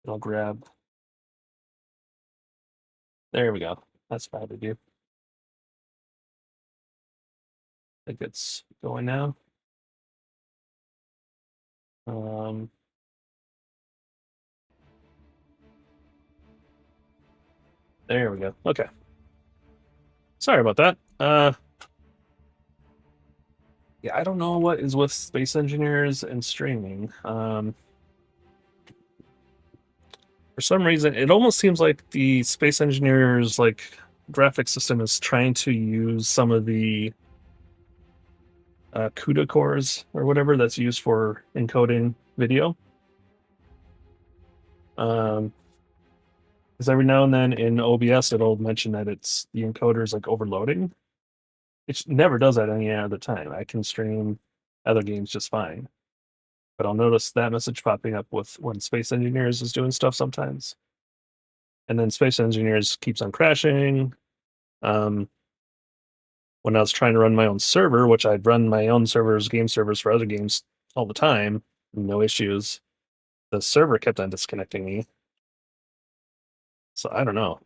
I'll grab. There we go. That's probably do. I think it's going now. Um, there we go. Okay. Sorry about that. Yeah, I don't know what is with space engineers and streaming. For some reason, it almost seems like the space engineers like graphic system is trying to use some of the CUDA cores or whatever that's used for encoding video. Because every now and then in OBS, it'll mention that it's the encoder's like overloading. It never does that any other time. I can stream other games just fine, but I'll notice that message popping up with when Space Engineers is doing stuff sometimes, and then Space Engineers keeps on crashing. Um, when I was trying to run my own server, which I'd run my own servers, game servers for other games all the time, no issues. The server kept on disconnecting me. So I don't know.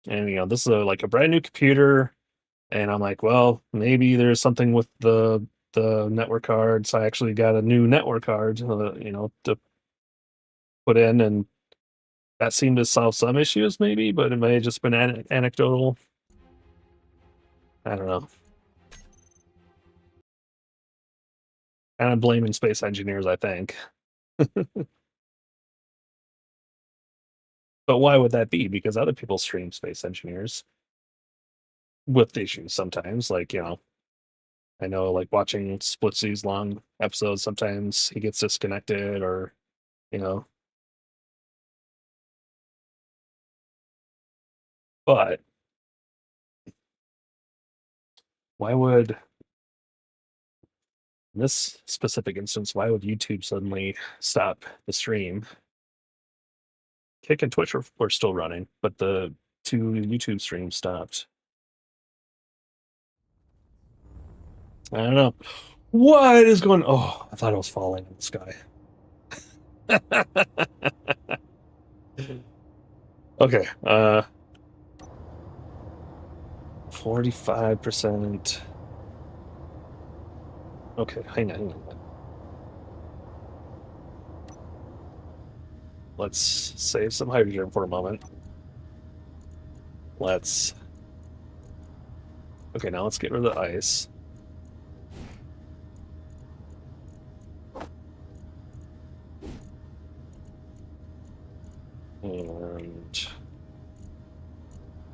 And this is like a brand new computer, and I'm like, well, maybe there's something with the network cards. I actually got a new network card, to put in, and that seemed to solve some issues, maybe, but it may have just been anecdotal. I don't know. And I'm blaming space engineers, I think. But why would that be? Because other people stream space engineers with issues sometimes. Like, I know like watching Splitsy's long episodes, sometimes he gets disconnected or, you know, but why would, in this specific instance, why would YouTube suddenly stop the stream? Kick and Twitch were still running, but the two YouTube streams stopped. I don't know. What is going? Oh, I thought it was falling in the sky. Okay, 45%. Okay, hang on. Let's save some hydrogen for a moment. Let's. Okay, now let's get rid of the ice. And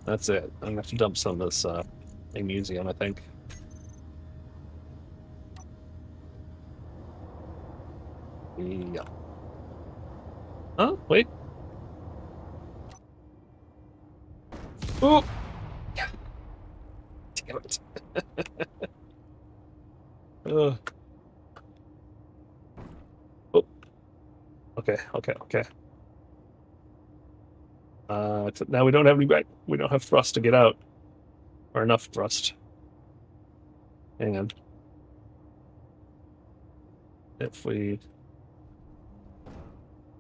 that's it. I'm gonna have to dump some of this magnesium, I think. Yeah. Oh, wait. Oh! Damn it. Oh. Okay. Now we don't have we don't have thrust to get out. Or enough thrust. Hang on. If we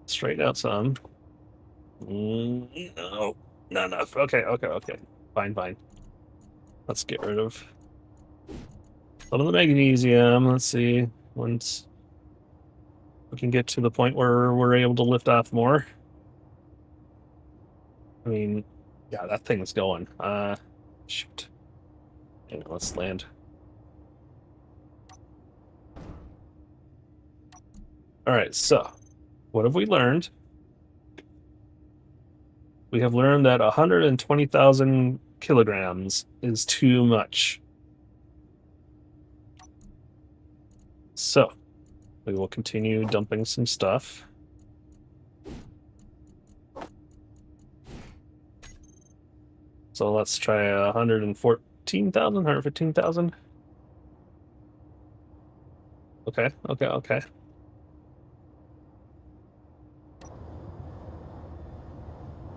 straighten out some. No, not enough. Okay. Fine. Let's get rid of some of the magnesium. Let's see. Once we can get to the point where we're able to lift off more. I mean, yeah, that thing is going. Shoot. Hang on, let's land. All right, so what have we learned? We have learned that 120,000 kilograms is too much. So we will continue dumping some stuff. So let's try 114,000, 115,000. Okay.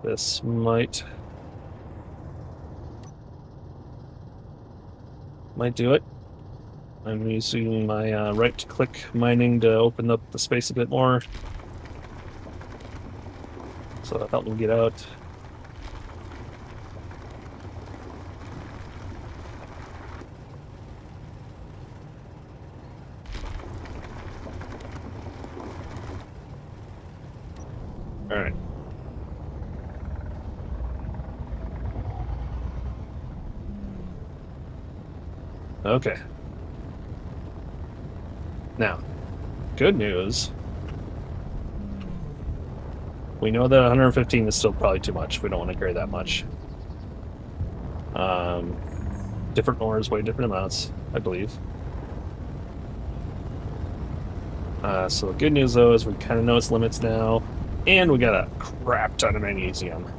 This might do it. I'm using my right-click mining to open up the space a bit more. So that helped me get out. All right. Okay. Now, good news. We know that 115 is still probably too much. We don't want to carry that much. Um, different ores weigh different amounts, I believe. So the good news, though, is we kind of know its limits now. And we got a crap ton of magnesium.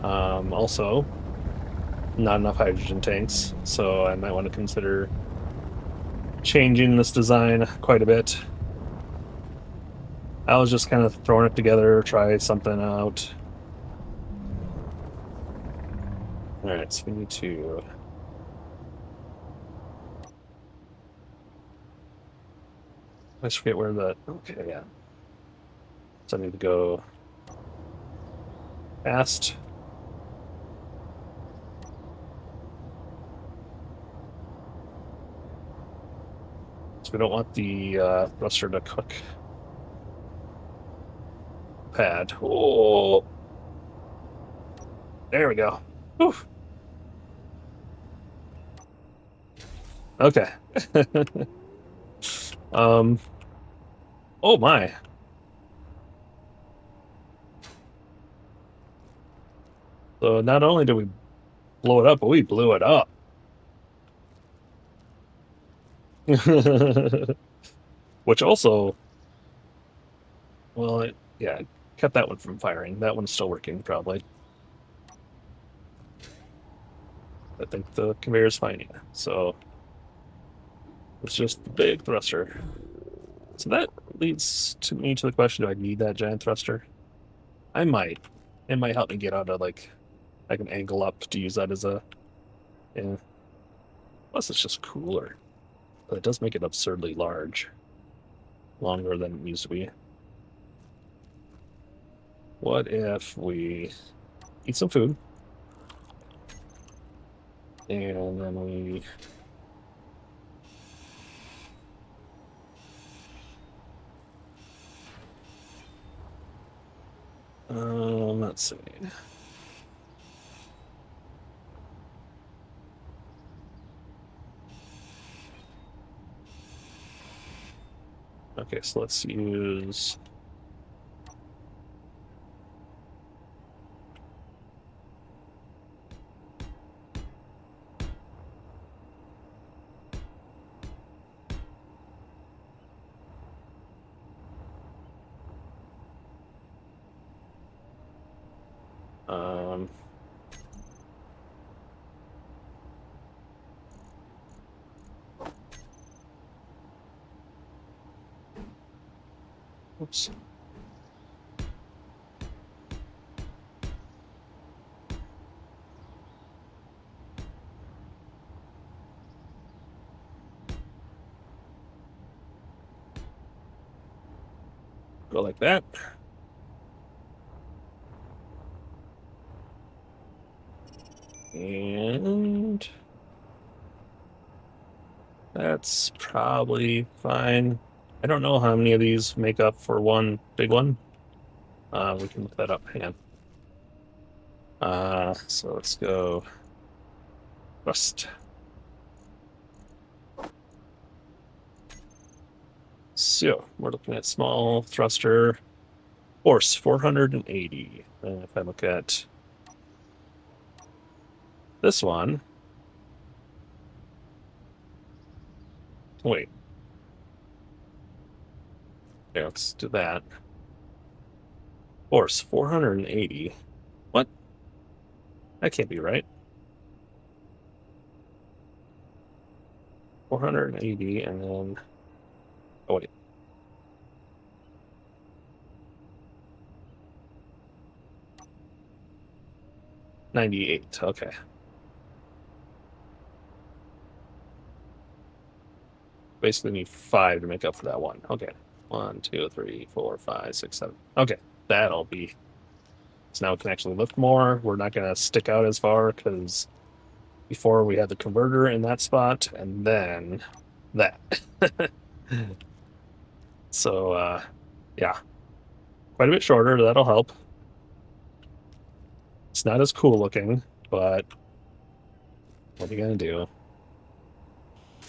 Also, not enough hydrogen tanks, so I might want to consider changing this design quite a bit. I was just kind of throwing it together, try something out. All right, so we need to... I just forget where the... Okay, yeah. So I need to go fast. So we don't want the thruster to cook pad. Oh, there we go. Whew. Okay. um. Oh my. So not only did we blow it up, but we blew it up. Which also, well, yeah, kept that one from firing. That one's still working, probably. I think the conveyor's fine, yeah. So it's just the big thruster. So that leads to me to the question, do I need that giant thruster? I might. It might help me get out of, like, I can angle up to use that as a... Yeah. Plus, it's just cooler. But it does make it absurdly large. Longer than it used to be. What if we eat some food? And then we... let's see. Okay, so let's use... Um... Oops. Go like that. And... that's probably fine. I don't know how many of these make up for one big one. We can look that up. Hang on. So let's go rust. So we're looking at small thruster force 480. And if I look at this one, wait. Yeah, let's do that. Force 480. What? That can't be right. 480 and then... oh, wait. $98. Okay. Basically need 5 to make up for that one. Okay. 1, 2, 3, 4, 5, 6, 7. Okay. that'll be. So now we can actually lift more. We're not going to stick out as far because before we had the converter in that spot and then that. So, yeah, quite a bit shorter. That'll help. It's not as cool looking, but what are you going to do?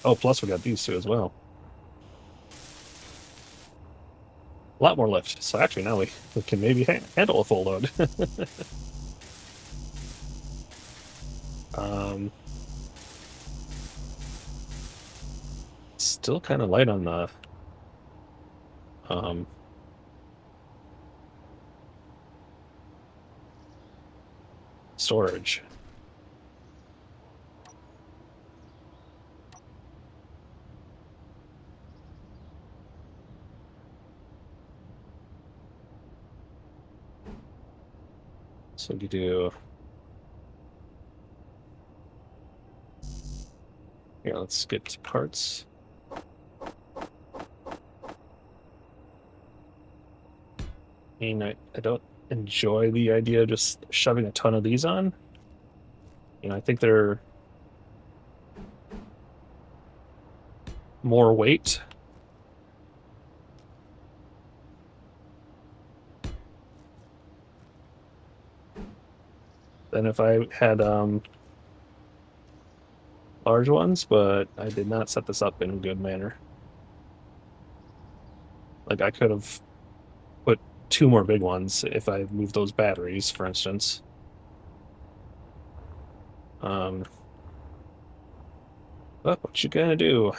Oh, plus we got these two as well. A lot more lift. So actually now we can maybe handle a full load. Still kind of light on the um, storage. So you do. Yeah, let's get to parts. I mean, I don't enjoy the idea of just shoving a ton of these on. I think they're more weight. Than if I had large ones, but I did not set this up in a good manner. Like I could have put 2 more big ones if I moved those batteries, for instance. But what you gonna do?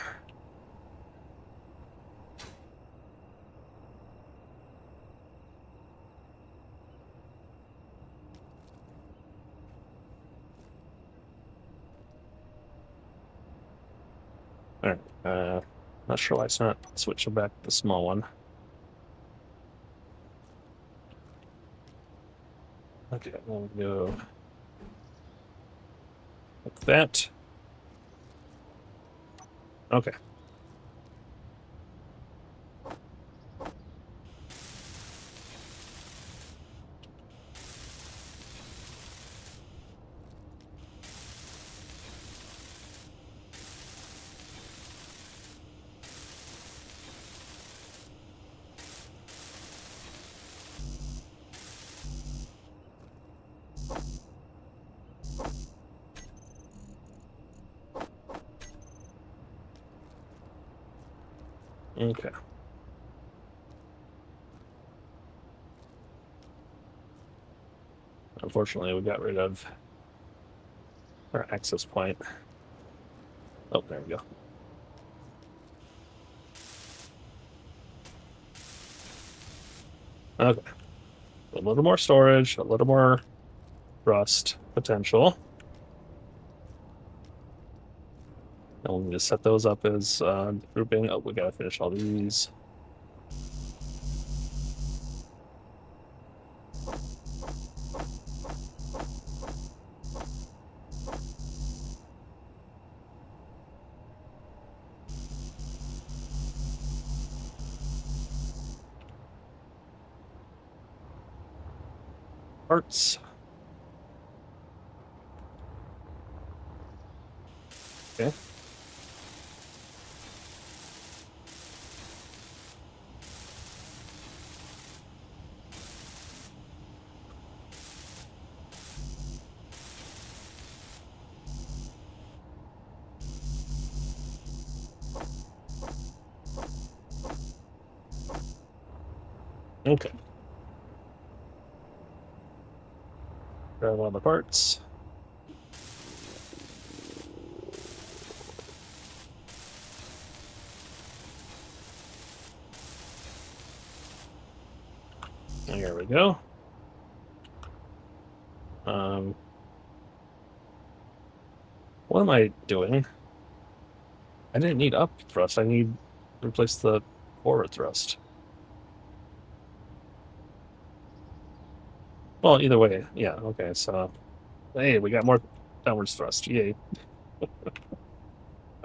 All right. Not sure why it's not switching back to the small one. Okay, we'll go like that. Okay. Okay. Unfortunately, we got rid of our access point. Oh, there we go. Okay. A little more storage, a little more rust potential. And we'll need to set those up as grouping. Oh, we gotta finish all these. Parts. Okay. Okay. Grab all the parts. There we go. What am I doing? I didn't need up thrust. I need to replace the forward thrust. Well, either way, yeah. Okay, so hey, we got more downwards thrust. Yay.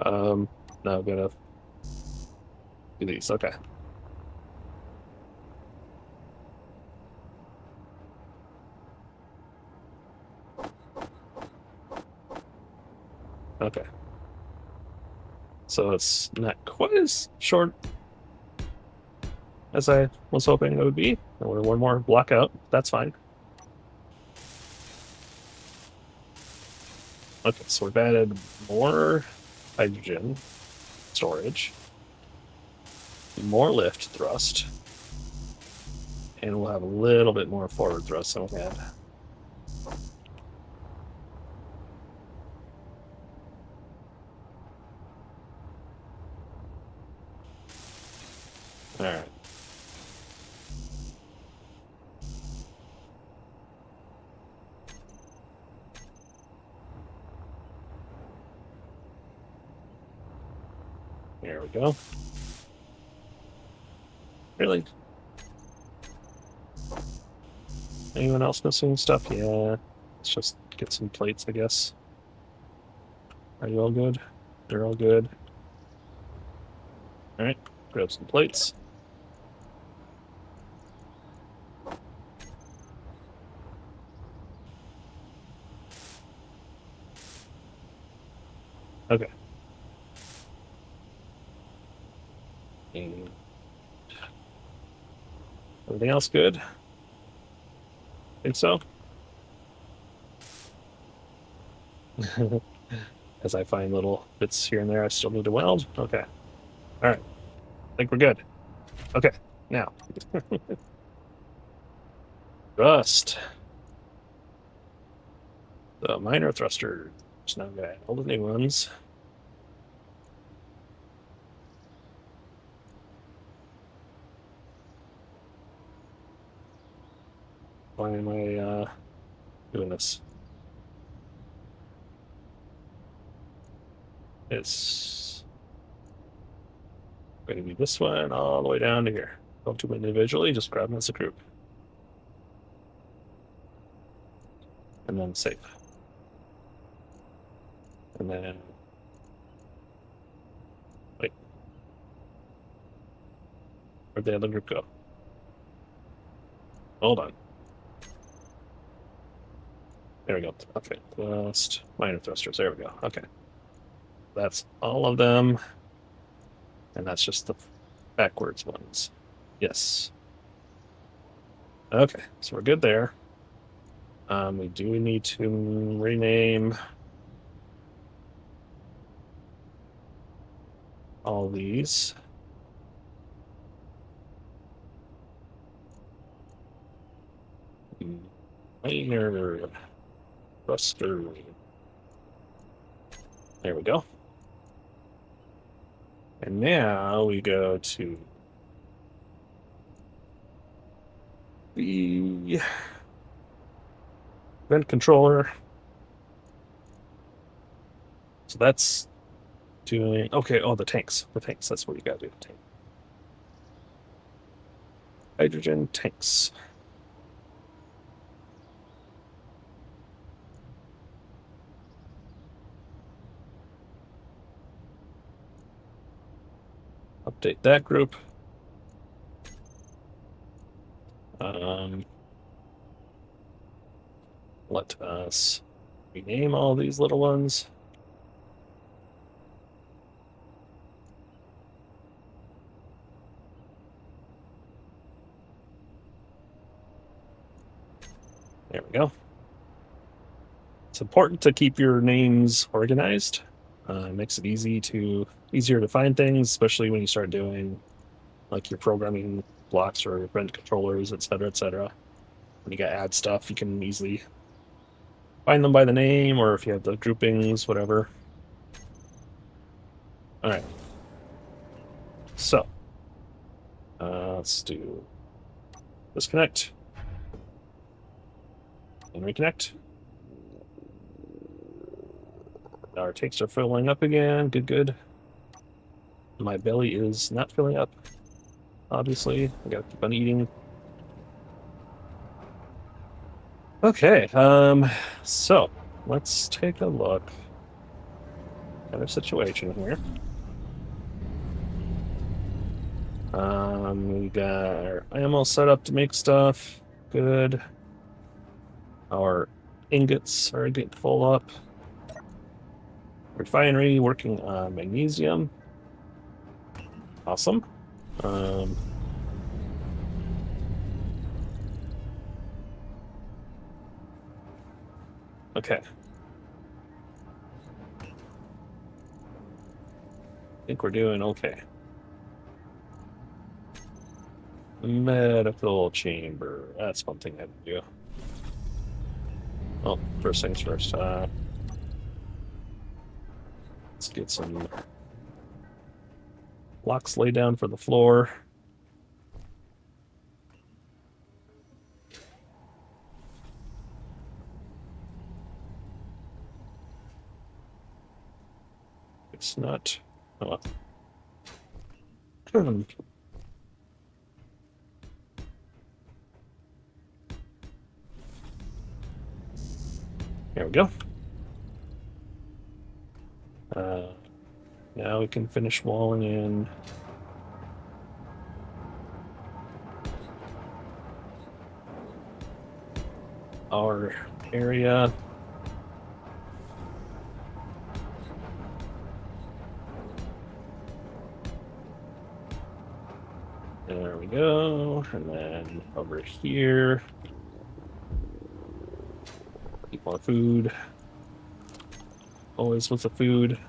Now I'm gonna do these. Okay. Okay. So it's not quite as short as I was hoping it would be. And we're one more block out. That's fine. Okay, so we've added more hydrogen storage, more lift thrust, and we'll have a little bit more forward thrust than we had. All right. There we go. Really? Anyone else missing stuff? Yeah. Let's just get some plates, I guess. Are you all good? They're all good. All right. Grab some plates. Okay. And everything else good? Think so? As I find little bits here and there I still need to weld. Okay. All right. I think we're good. Okay. Now. Thrust. The minor thruster. Now I'm gonna add all the new ones. Why am I doing this? It's going to be this one all the way down to here. Don't do them individually, just grab them as a group. And then save. And then wait. Where'd the other group go? Hold on. There we go. Okay. Thrust, minor thrusters. There we go. Okay. That's all of them. And that's just the backwards ones. Yes. Okay. So we're good there. We do need to rename all these. Minor thruster. There we go. And now we go to the vent controller. So that's doing okay. Oh, the tanks. The tanks. That's what you gotta do. The tank. Hydrogen tanks. Update that group. Let us rename all these little ones. There we go. It's important to keep your names organized. It makes it easier to find things, especially when you start doing like your programming blocks or event controllers, etc., etc. When you got add stuff, you can easily find them by the name, or if you have the groupings, whatever. All right. So let's do disconnect and reconnect. Our tanks are filling up again. Good, good. My belly is not filling up. Obviously, I gotta keep on eating. Okay, so let's take a look at our situation here. We got our ammo set up to make stuff. Good. Our ingots are getting full up. Refinery working on magnesium. Awesome. Okay. I think we're doing okay. Medical chamber. That's one thing I have to do. Well, first things first. Let's get some blocks laid down for the floor. It's not. Oh. There we go. Now we can finish walling in. Our area. There we go. And then over here. Keep more food. Always with the food.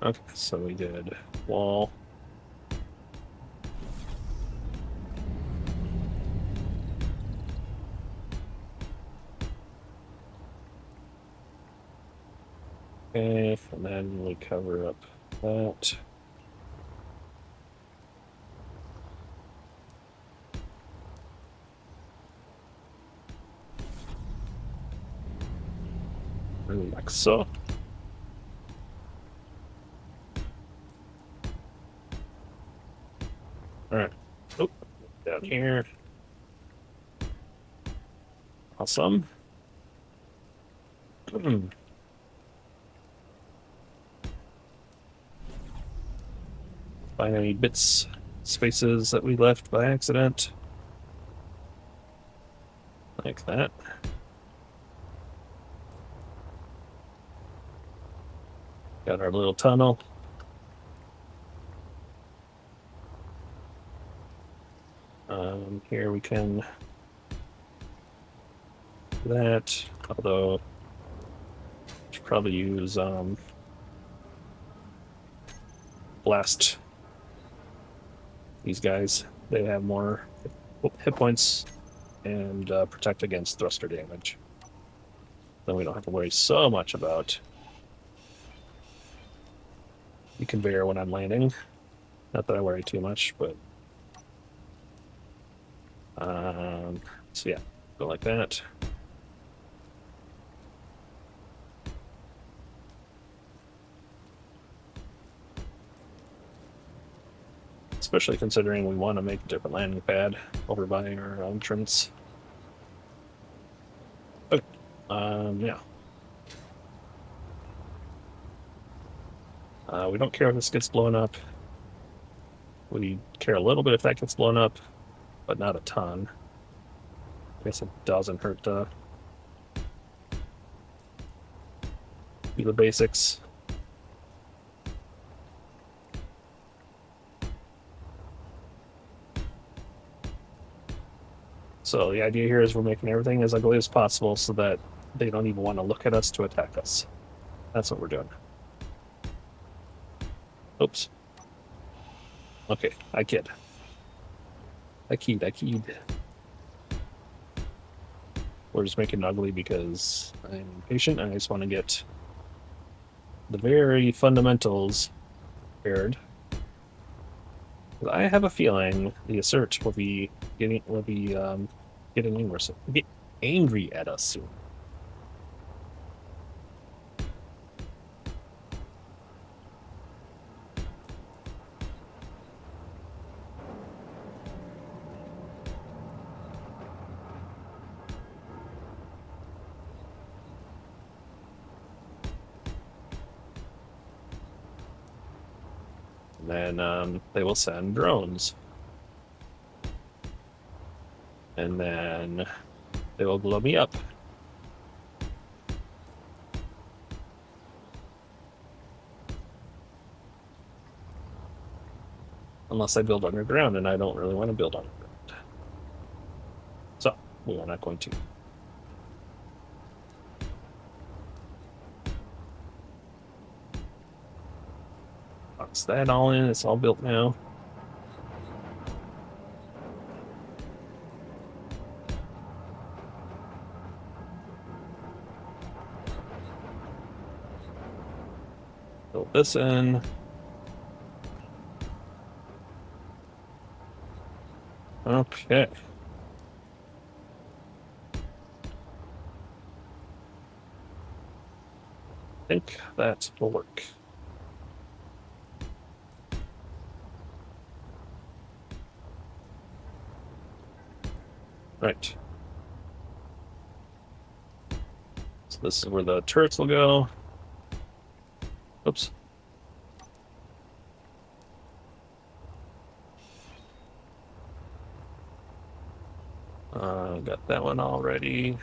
Okay, so we did wall. Okay, and then we cover up that. Like so. All right. Oh, down here. Awesome. Find any bits, spaces that we left by accident. Like that. Got our little tunnel. Here we can do that, although should probably use blast these guys. They have more hit points and protect against thruster damage. Then we don't have to worry so much about the conveyor when I'm landing. Not that I worry too much, but so yeah, go like that. Especially considering we want to make a different landing pad over by our entrance. Okay. Yeah. We don't care if this gets blown up. We care a little bit if that gets blown up, but not a ton. I guess it doesn't hurt to do the basics. So the idea here is we're making everything as ugly as possible so that they don't even want to look at us to attack us. That's what we're doing. Oops. Okay, I kid. I keyed. We're just making it ugly because I'm impatient and I just want to get the very fundamentals prepared. I have a feeling the assert will be getting angry at us soon. And then they will send drones. And then they will blow me up. Unless I build underground, and I don't really want to build underground. So, we are not going to. Box that all in, it's all built now. Build this in. Okay. I think that will work. Right. So this is where the turrets will go. Oops. Got that one all ready.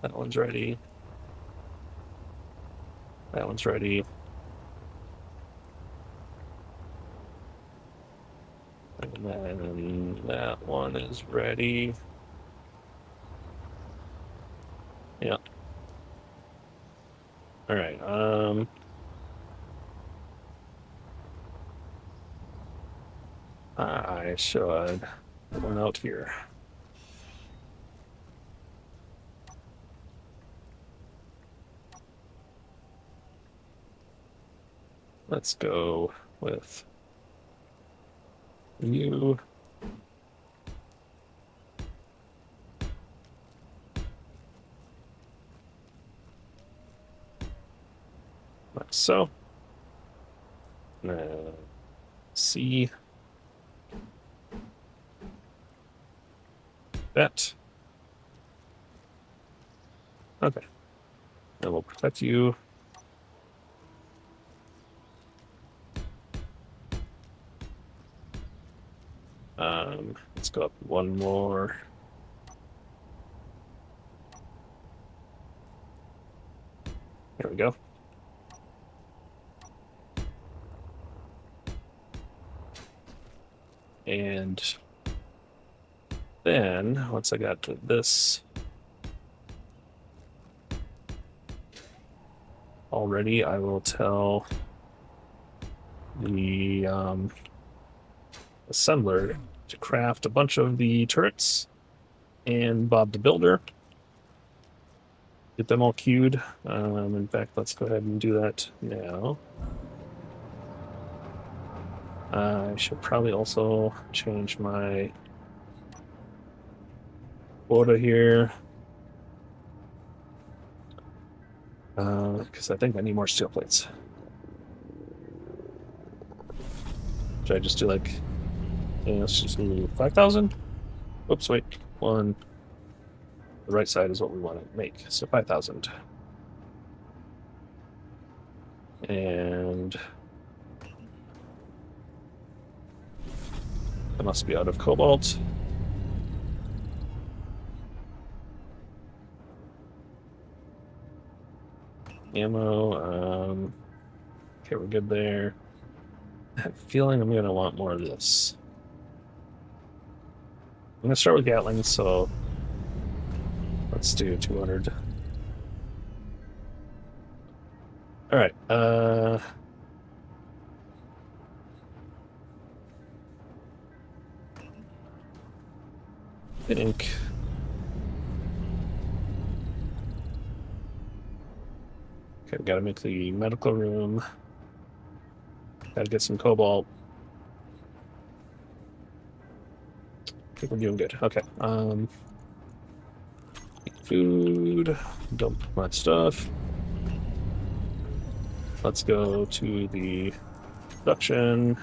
That one's ready. That one's ready. And then that one is ready. Yeah. All right. I should put one out here. Let's go with you. Like so. C. Bet. Okay. And we'll protect you. Let's go up one more. There we go. And then once I got to this already, I will tell the assembler to craft a bunch of the turrets and Bob the Builder. Get them all queued. In fact, let's go ahead and do that now. I should probably also change my quota here. Because I think I need more steel plates. Should I just do like, yeah, let's just do 5,000? Oops, wait, one. The right side is what we want to make, so 5,000. And I must be out of cobalt. Ammo, okay, we're good there. I have a feeling I'm gonna want more of this. I'm gonna start with Gatlings, so let's do 200. All right, I think okay, we gotta make the medical room. Gotta get some cobalt. I think we're doing good. Okay. Food. Dump my stuff. Let's go to the production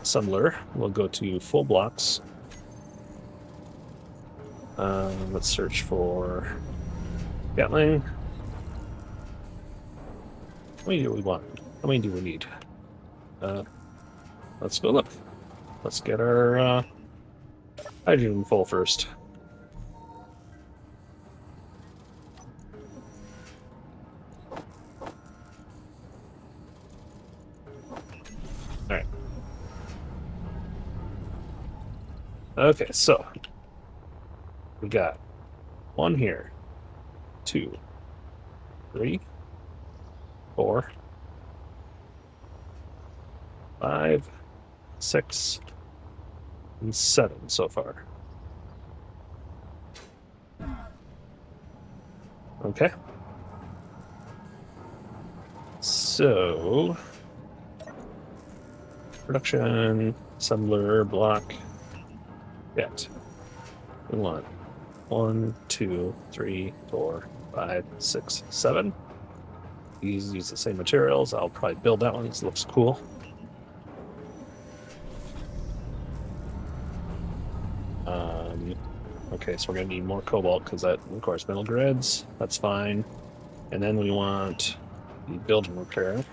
assembler. We'll go to full blocks. Let's search for Gatling. What do we want? How many do we need? Let's go look. Let's get our hydrogen full first. Alright. Okay, so we got one here, 2, 3, 4, 5, 6, and 7 so far. Okay. So production, assembler, block, get. We want 1, 2, 3, 4, 5, 6, 7. These use the same materials. I'll probably build that one. This looks cool. Okay, so we're gonna need more cobalt because that requires metal grids. That's fine. And then we want the build and repair.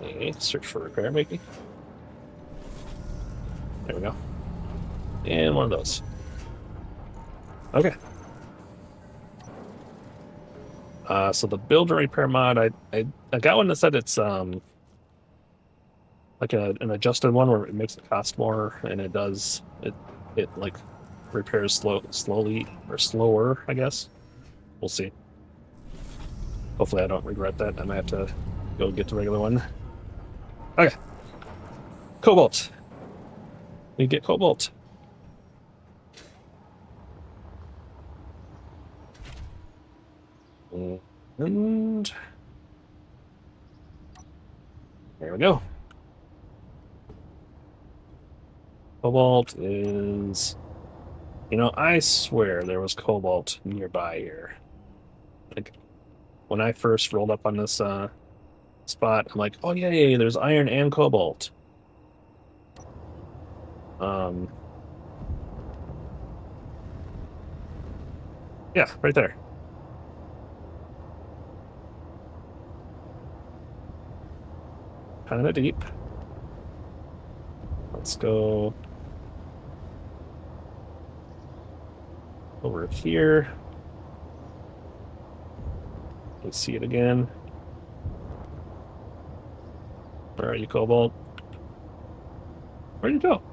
Okay, search for repair maybe. There we go. And one of those. Okay. So the build and repair mod, I got one that said it's like an adjusted one where it makes it cost more, and it does it like repairs slowly or slower, I guess. We'll see. Hopefully I don't regret that. I might have to go get the regular one. Okay. Cobalt. We get cobalt. And there we go. Cobalt is... You know, I swear there was cobalt nearby here. Like, when I first rolled up on this spot, I'm like, oh yay, there's iron and cobalt. Yeah, right there. Kind of deep. Let's go over here. Let's see it again. Where are you, Cobalt? Where'd you go?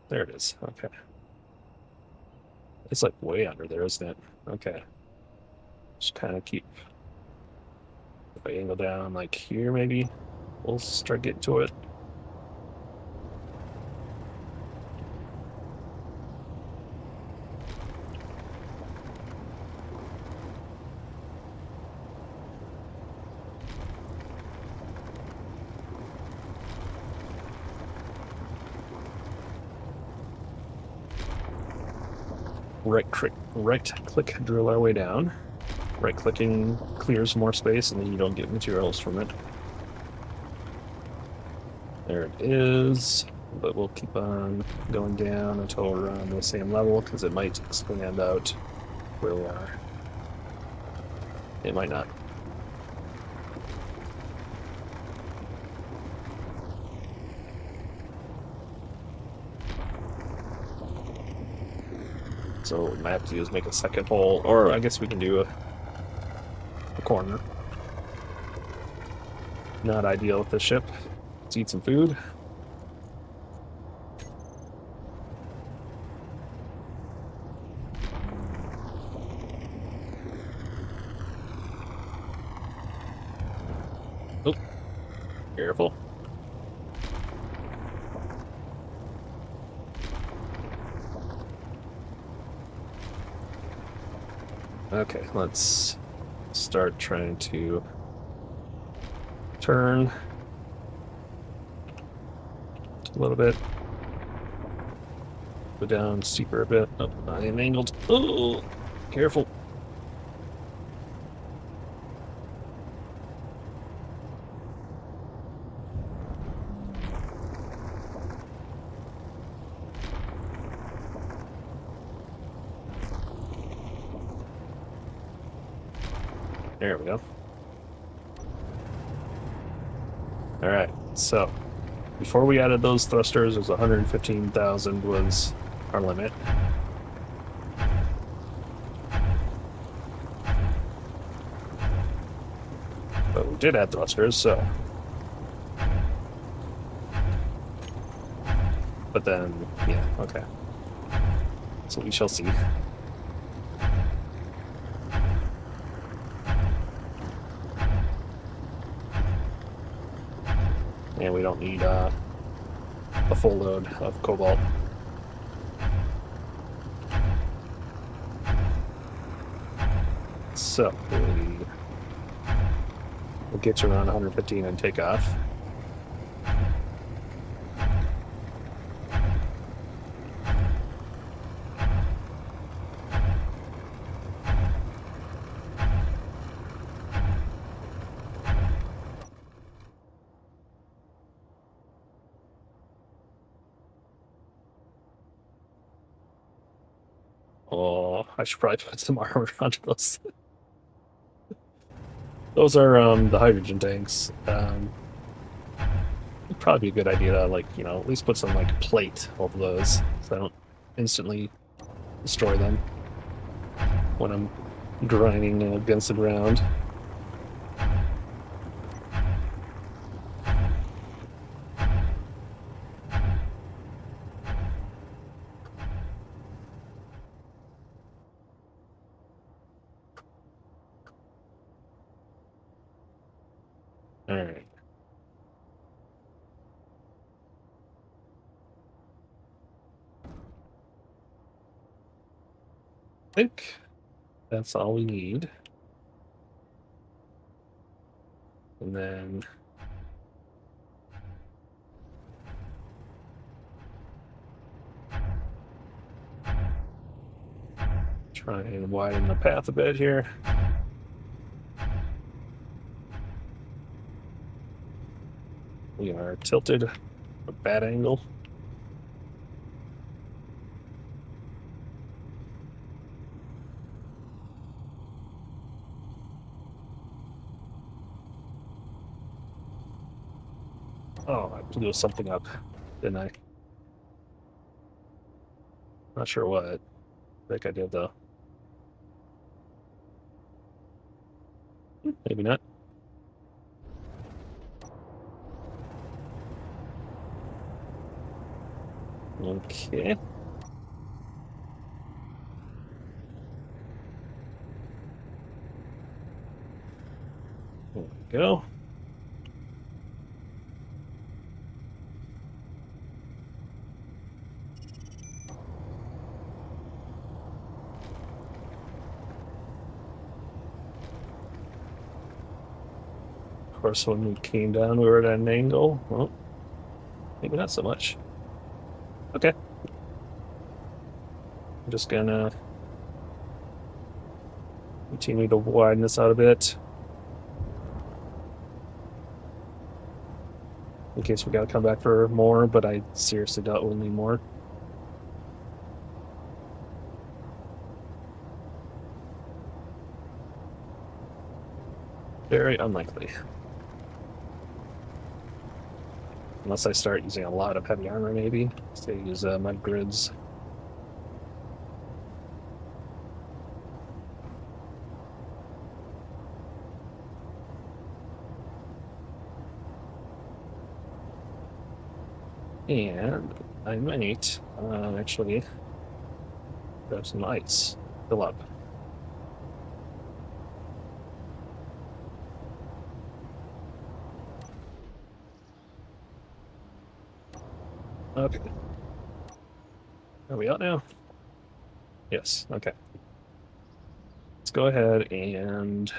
There it is. Okay. It's like way under there, isn't it? Okay. Just kind of keep... If I angle down like here, maybe we'll start getting to it. Right click, drill our way down. Right clicking clears more space, and then you don't get materials from it. There it is, but we'll keep on going down until we're on the same level, because it might expand out where we are. It might not. So what we might have to do is make a second hole, or I guess we can do a corner. Not ideal with the ship. Let's eat some food. Oh, careful. Okay, let's start trying to turn a little bit. Go down steeper a bit. Oh, I am angled. Oh, careful. There we go. All right, so before we added those thrusters, it was 115,000 was our limit. But we did add thrusters, so. But then, yeah, okay. So we shall see. And we don't need a full load of cobalt. So we'll get you around 115 and take off. Oh, I should probably put some armor onto those. Those are the hydrogen tanks. It'd probably be a good idea to, like, you know, at least put some like plate over those so I don't instantly destroy them when I'm grinding against the ground. All right. I think that's all we need. And then try and widen the path a bit here. We are tilted, a bad angle. Oh, I blew something up, didn't I? Not sure what. I think I did though. Maybe not. Okay. There we go. Of course, when we came down, we were at an angle. Well, maybe not so much. Okay. I'm just gonna continue to widen this out a bit. In case we gotta come back for more, but I seriously doubt we'll need more. Very unlikely. Unless I start using a lot of heavy armor, maybe. So use mud grids. And I might actually grab some ice, fill up. Okay. Are we out now? Yes, okay. Let's go ahead and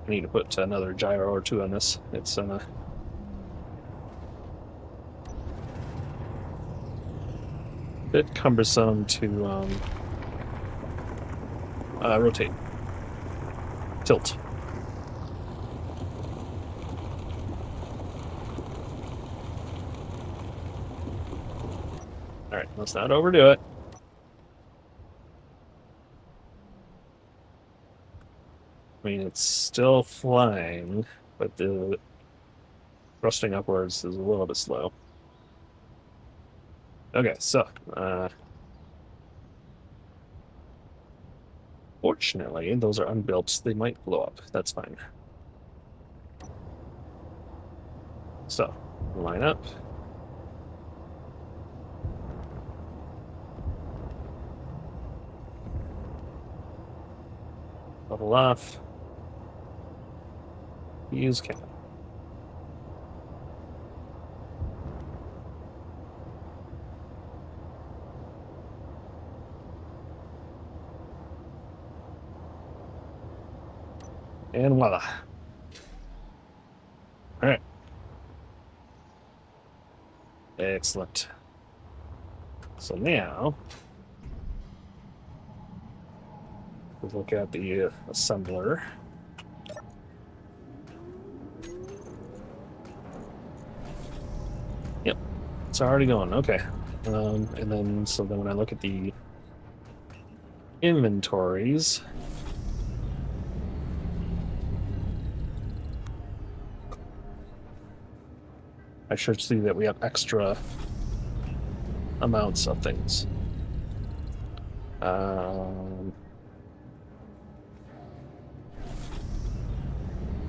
I need to put another gyro or two on this. It's bit cumbersome to rotate. Tilt. Alright, let's not overdo it. I mean, it's still flying, but the thrusting upwards is a little bit slow. Okay, so, fortunately, those are unbuilt. They might blow up. That's fine. So, line up. Level off. Use cap. And voila. All right. Excellent. So now, let's look at the assembler. Yep, it's already going. Okay. And then, so then when I look at the inventories, I should see that we have extra amounts of things.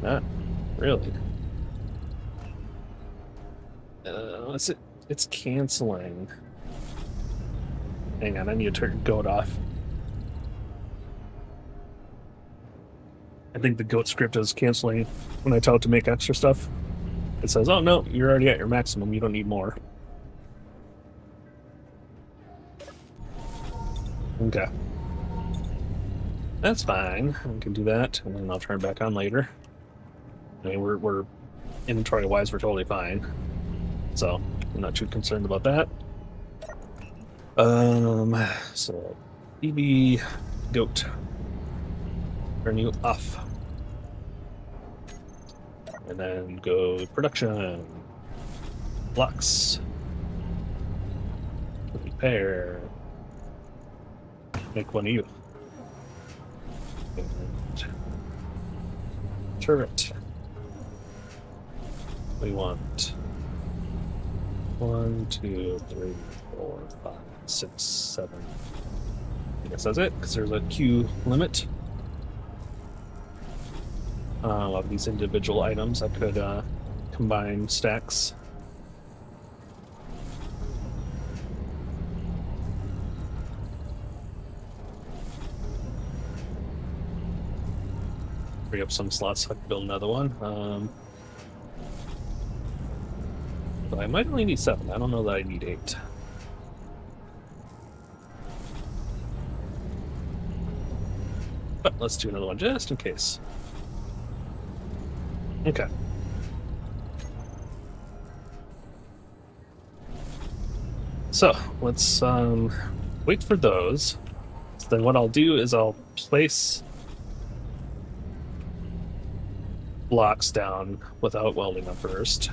Not really. It's canceling. Hang on, I need to turn goat off. I think the goat script is canceling when I tell it to make extra stuff. It says, oh no, you're already at your maximum, you don't need more. Okay. That's fine. I can do that, and then I'll turn it back on later. I mean, we're inventory-wise, we're totally fine. So, I'm not too concerned about that. So, BB goat. Turn you off. And then go production. Blocks. Repair. Make one of you. And turret. We want 1, 2, 3, 4, 5, 6, 7. I guess that's it, because there's a queue limit. Of these individual items, I could combine stacks. Free up some slots so I can build another one. But I might only need 7. I don't know that I need 8. But let's do another one just in case. Okay. So let's wait for those. So then what I'll do is I'll place blocks down without welding them first.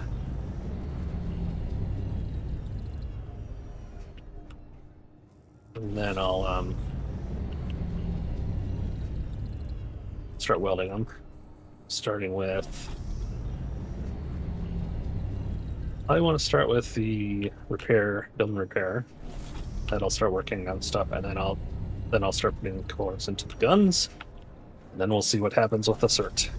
And then I'll start welding them, starting with. I want to start with the repair, build and repair. Then I'll start working on stuff, and then I'll start putting cores into the guns, and then we'll see what happens with the cert.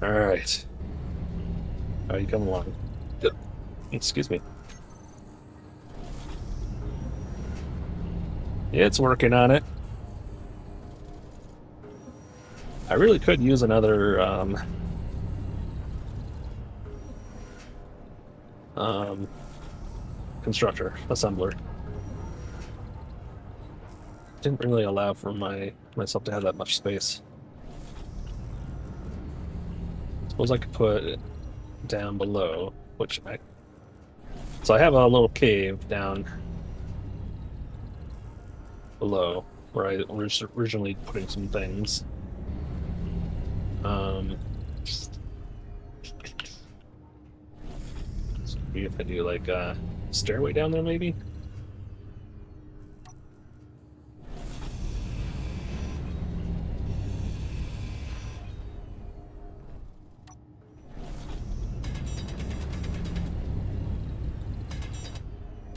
All right. How are you coming along? Excuse me. It's working on it. I really could use another constructor, assembler. Didn't really allow for myself to have that much space. Suppose I could put it down below. Which I so I have a little cave down below where I was originally putting some things. See if I do like a stairway down there, maybe.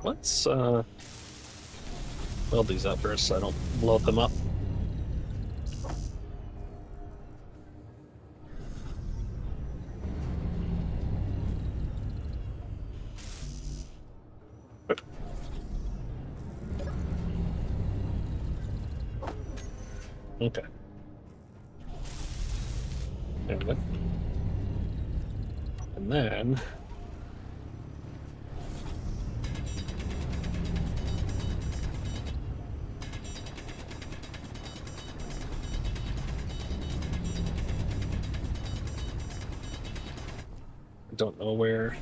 Let's weld these up first so I don't blow them up. Okay. There we go. And then I don't know where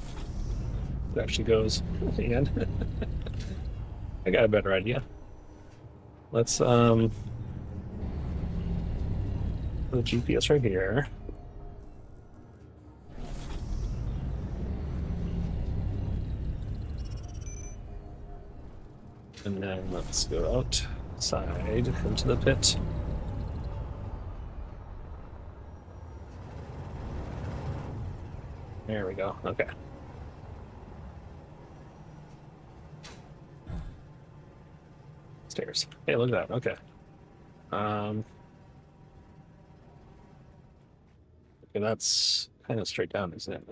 it actually goes at the end. I got a better idea. Let's put the GPS right here. And then let's go outside into the pit. There we go. Okay. Stairs. Hey, look at that. Okay. Okay, that's kind of straight down, isn't it?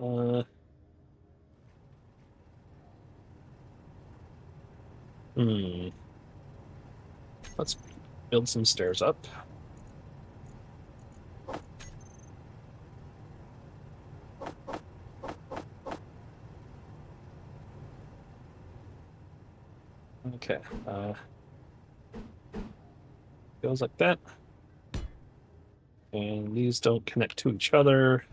Let's build some stairs up. Okay. Goes like that. And these don't connect to each other.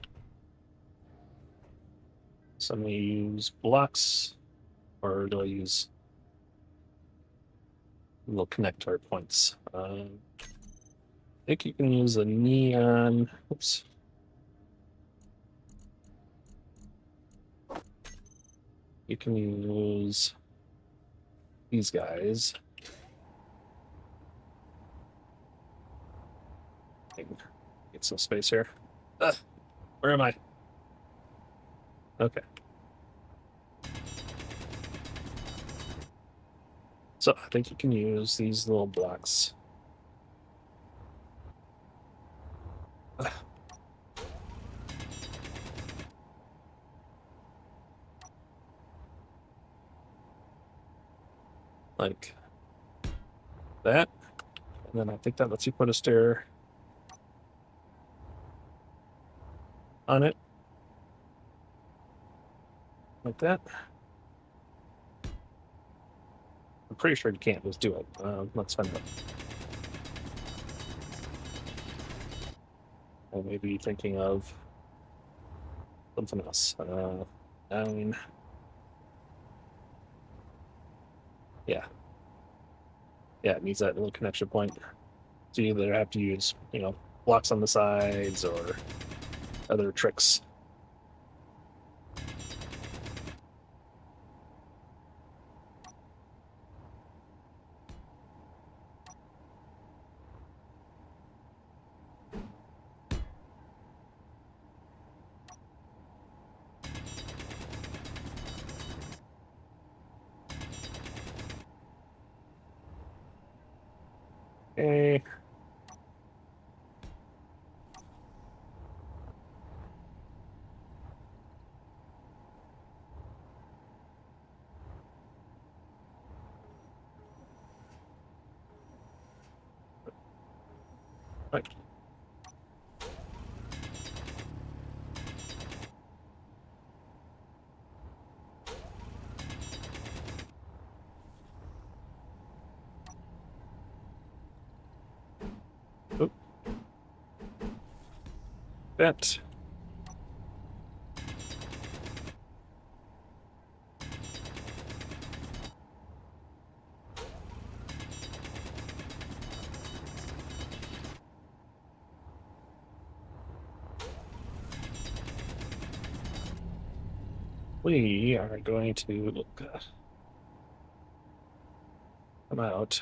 So I'm going to use blocks, or do I use little connector points? I think you can use a neon. Oops. You can use these guys. Get some space here. Where am I? Okay. So I think you can use these little blocks. Like that. And then I think that lets you put a stair on it. Like that. I'm pretty sure you can't just do it. Let's find out. I may be thinking of something else. 9. Yeah. Yeah, it needs that little connection point. So you either have to use, blocks on the sides or other tricks. Okay. Right. Oop. That. we are going to come out.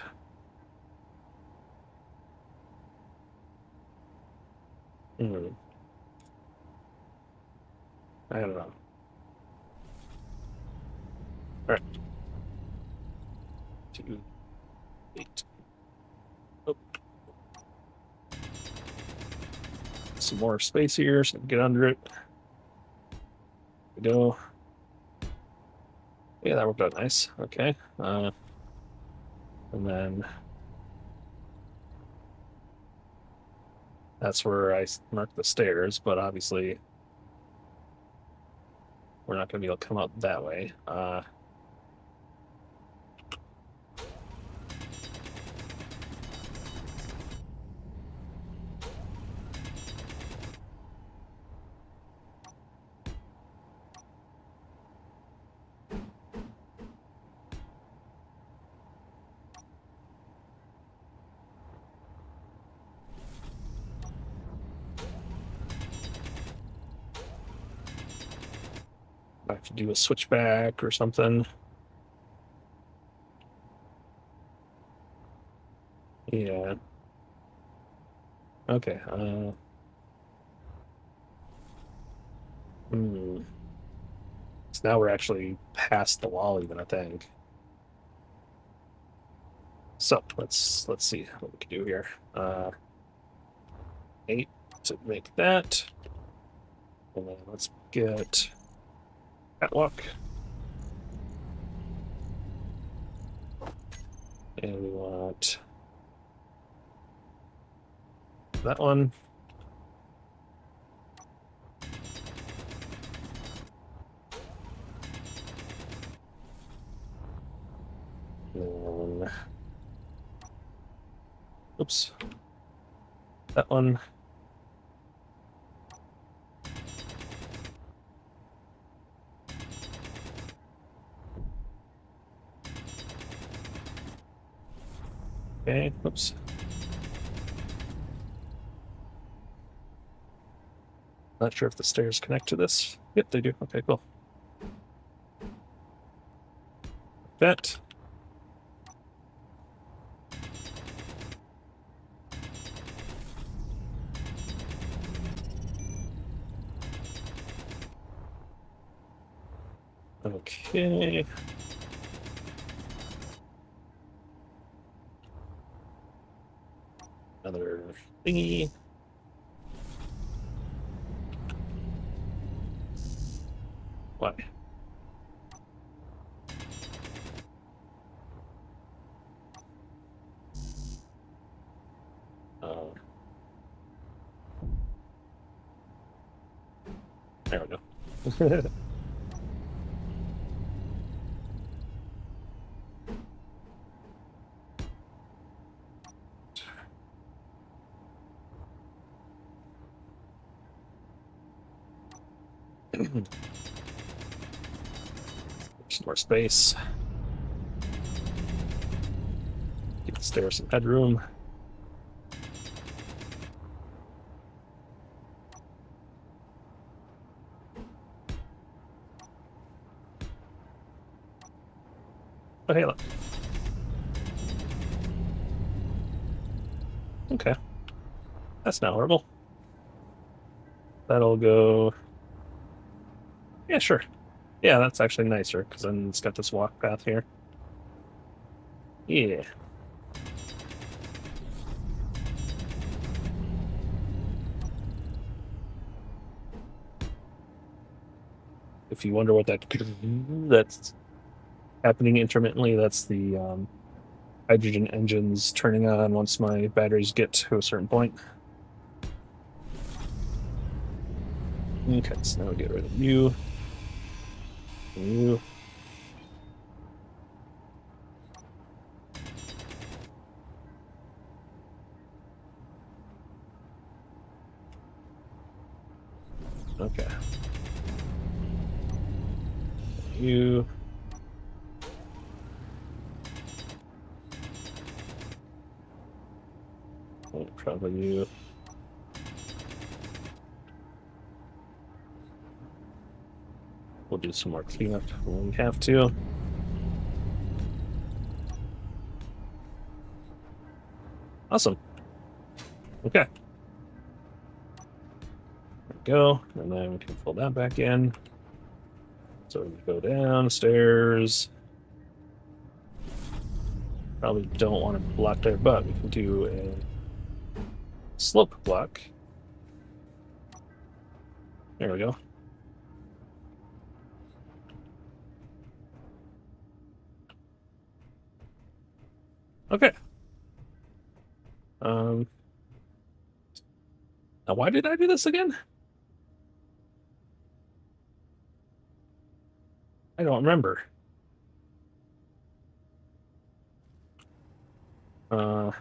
I don't know. All right. 2, 8. Oh. Some more space here, so get under it. There we go. Yeah, that worked out nice. Okay. And then that's where I marked the stairs, but obviously we're not going to be able to come out that way. I have to do a switchback or something. Yeah. Okay. So now we're actually past the wall even, I think. So let's see what we can do here. 8 to make that. And then let's get catwalk. And we want that one. And then, oops, that one. Okay, oops. Not sure if the stairs connect to this. Yep, they do. Okay, cool. That. Okay. Another thingy. Why? There we go. Just more space. Give the stairs some headroom. Oh, hey, look. Okay. That's not horrible. That'll go. Yeah, sure. Yeah, that's actually nicer because then it's got this walk path here. Yeah. If you wonder what that's happening intermittently, that's the hydrogen engines turning on once my batteries get to a certain point. Okay, so now we get rid of you. You. Okay. You. Oh, probably you. We'll do some more cleanup when we have to. Awesome. Okay. There we go. And then we can pull that back in. So we go downstairs. Probably don't want to block there, but we can do a slope block. There we go. Okay. Now why did I do this again? I don't remember. Uh,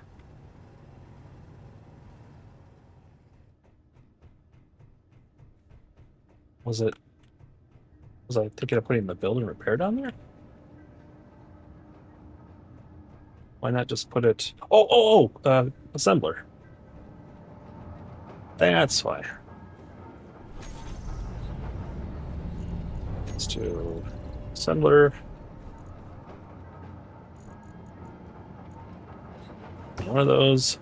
was I thinking of putting the build and repair down there? Why not just put it? Assembler. That's why. Let's do assembler. One of those.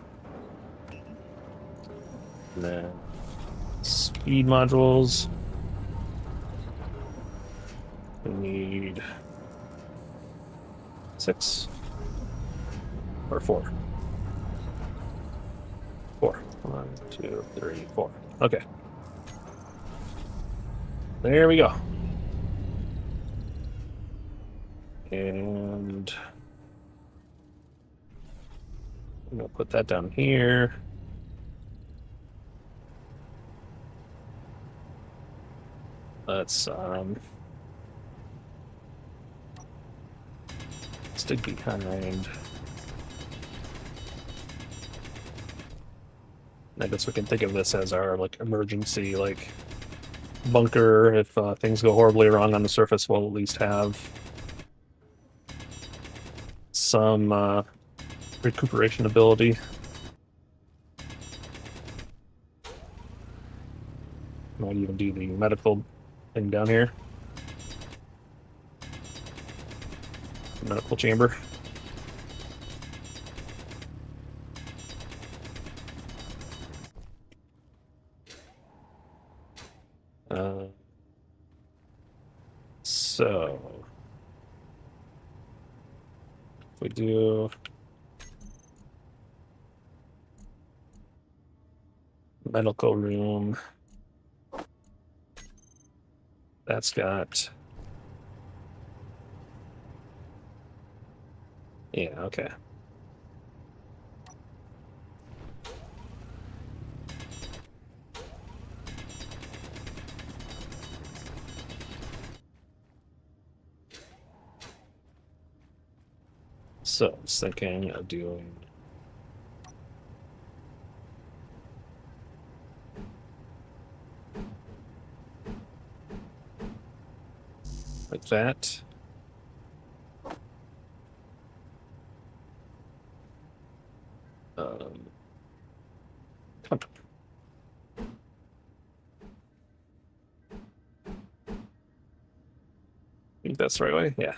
And then speed modules. We need 6 or 4. 4. 1, 2, 3, 4. Okay. There we go. And I'm gonna put that down here. Let's stick behind. I guess we can think of this as our like emergency like bunker. If things go horribly wrong on the surface, we'll at least have some recuperation ability. Might even do the medical thing down here. Medical chamber. So if we do medical room, that's got, yeah, okay. So I was thinking of doing like that. Come on. I think that's the right way. Yeah.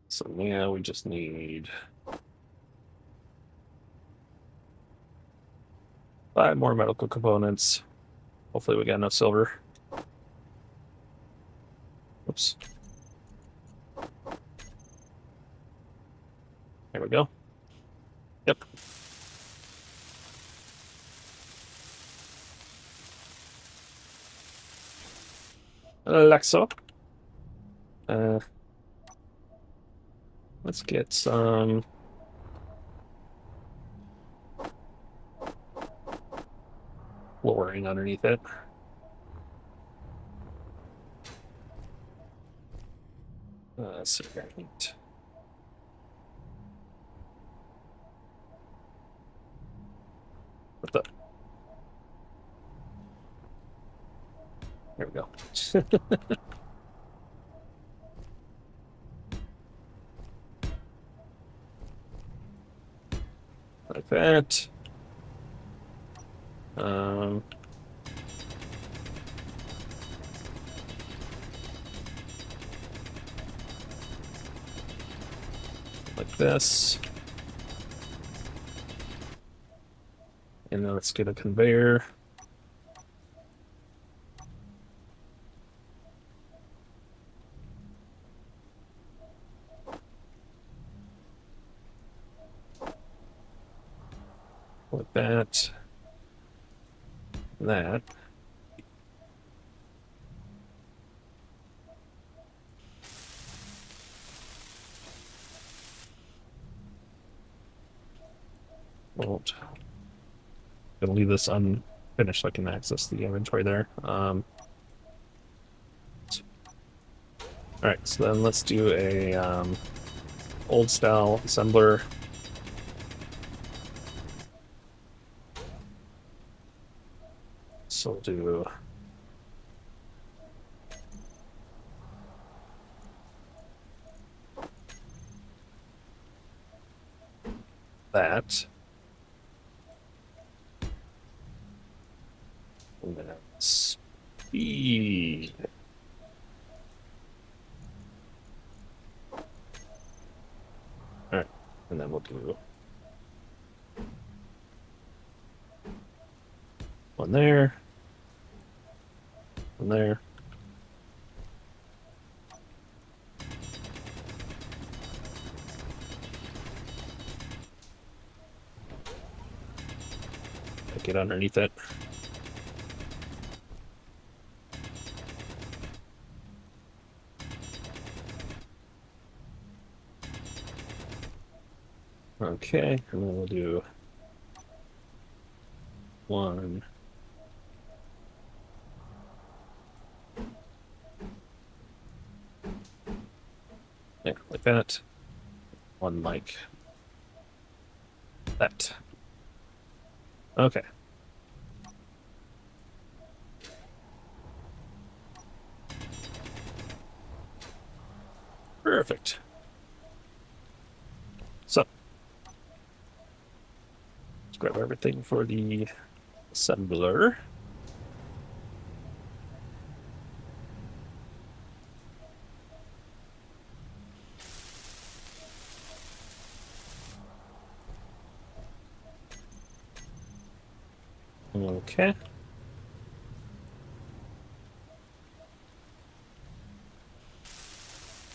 So now we just need 5 more medical components. Hopefully we got enough silver. Oops. There we go. Yep. Like so. Let's get some flooring underneath it. Ceramic. What the? There we go. Like that. Um, like this. And then let's get a conveyor. Like that. That. Won't. Gonna leave this unfinished so I can access the inventory there. All right, so then let's do a old style assembler. So we'll do that. And then speed. All right, and then we'll do one there, one there. Get underneath it. Okay, and then we'll do one. Yeah, like that. One like that. Okay. Perfect. So, let's grab everything for the assembler. Okay.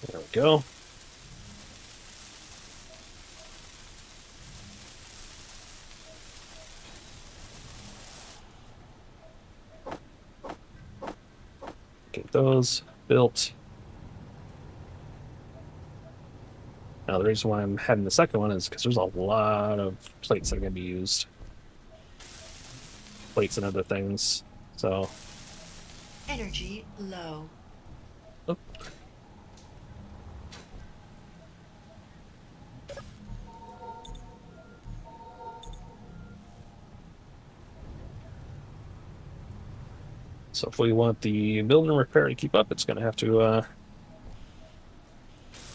There we go. Get those built. Now, the reason why I'm having the second one is because there's a lot of plates that are going to be used. Plates and other things. So. Energy low. Oh. So if we want the build and repair to keep up, it's going to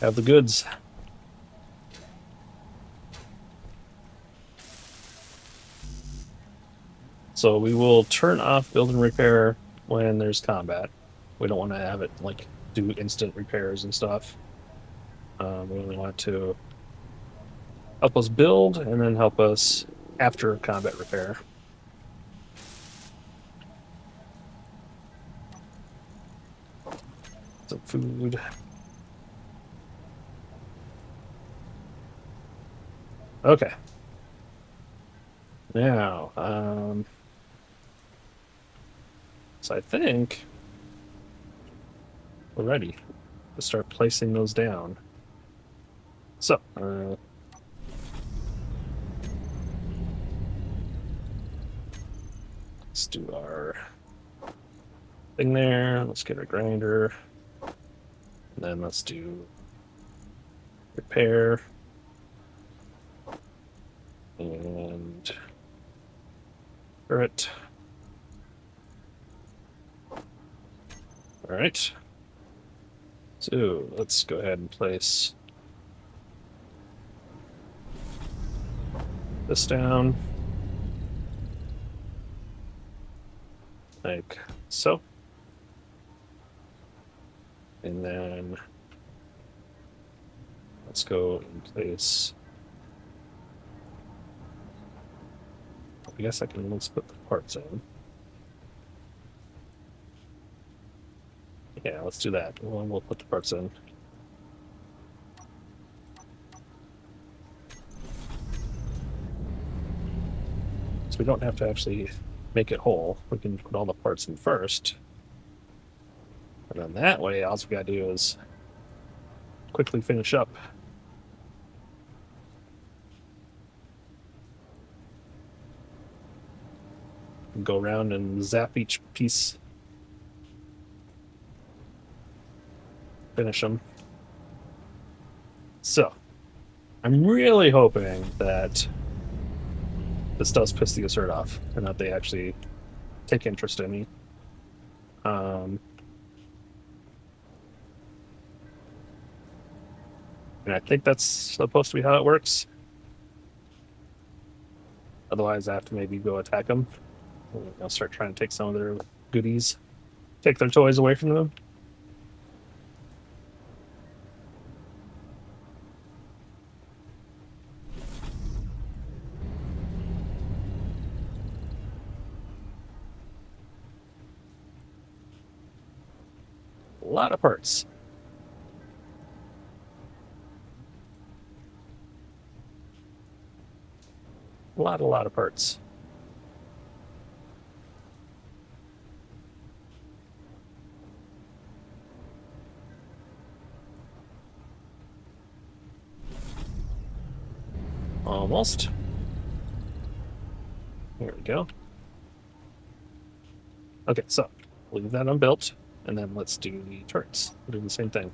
have the goods. So we will turn off build and repair when there's combat. We don't want to have it like do instant repairs and stuff. We only want to help us build and then help us after combat repair. Some food. Okay. Now, so I think we're ready to start placing those down. So, let's do our thing there. Let's get our grinder. And then let's do repair. And turret. All right. So let's go ahead and place this down. Like so. And then let's go and place. I guess I can let's put the parts in. Yeah, let's do that. We'll put the parts in. So we don't have to actually make it whole. We can put all the parts in first. And then that way, all we gotta do is quickly finish up. Go around and zap each piece. Finish them. So, I'm really hoping that this does piss the assert off and that they actually take interest in me. And I think that's supposed to be how it works. Otherwise, I have to maybe go attack them. I'll start trying to take some of their goodies, take their toys away from them. A lot of parts. A lot of parts. Almost. There we go. Okay, so leave that unbuilt, and then let's do the turrets. We'll do the same thing.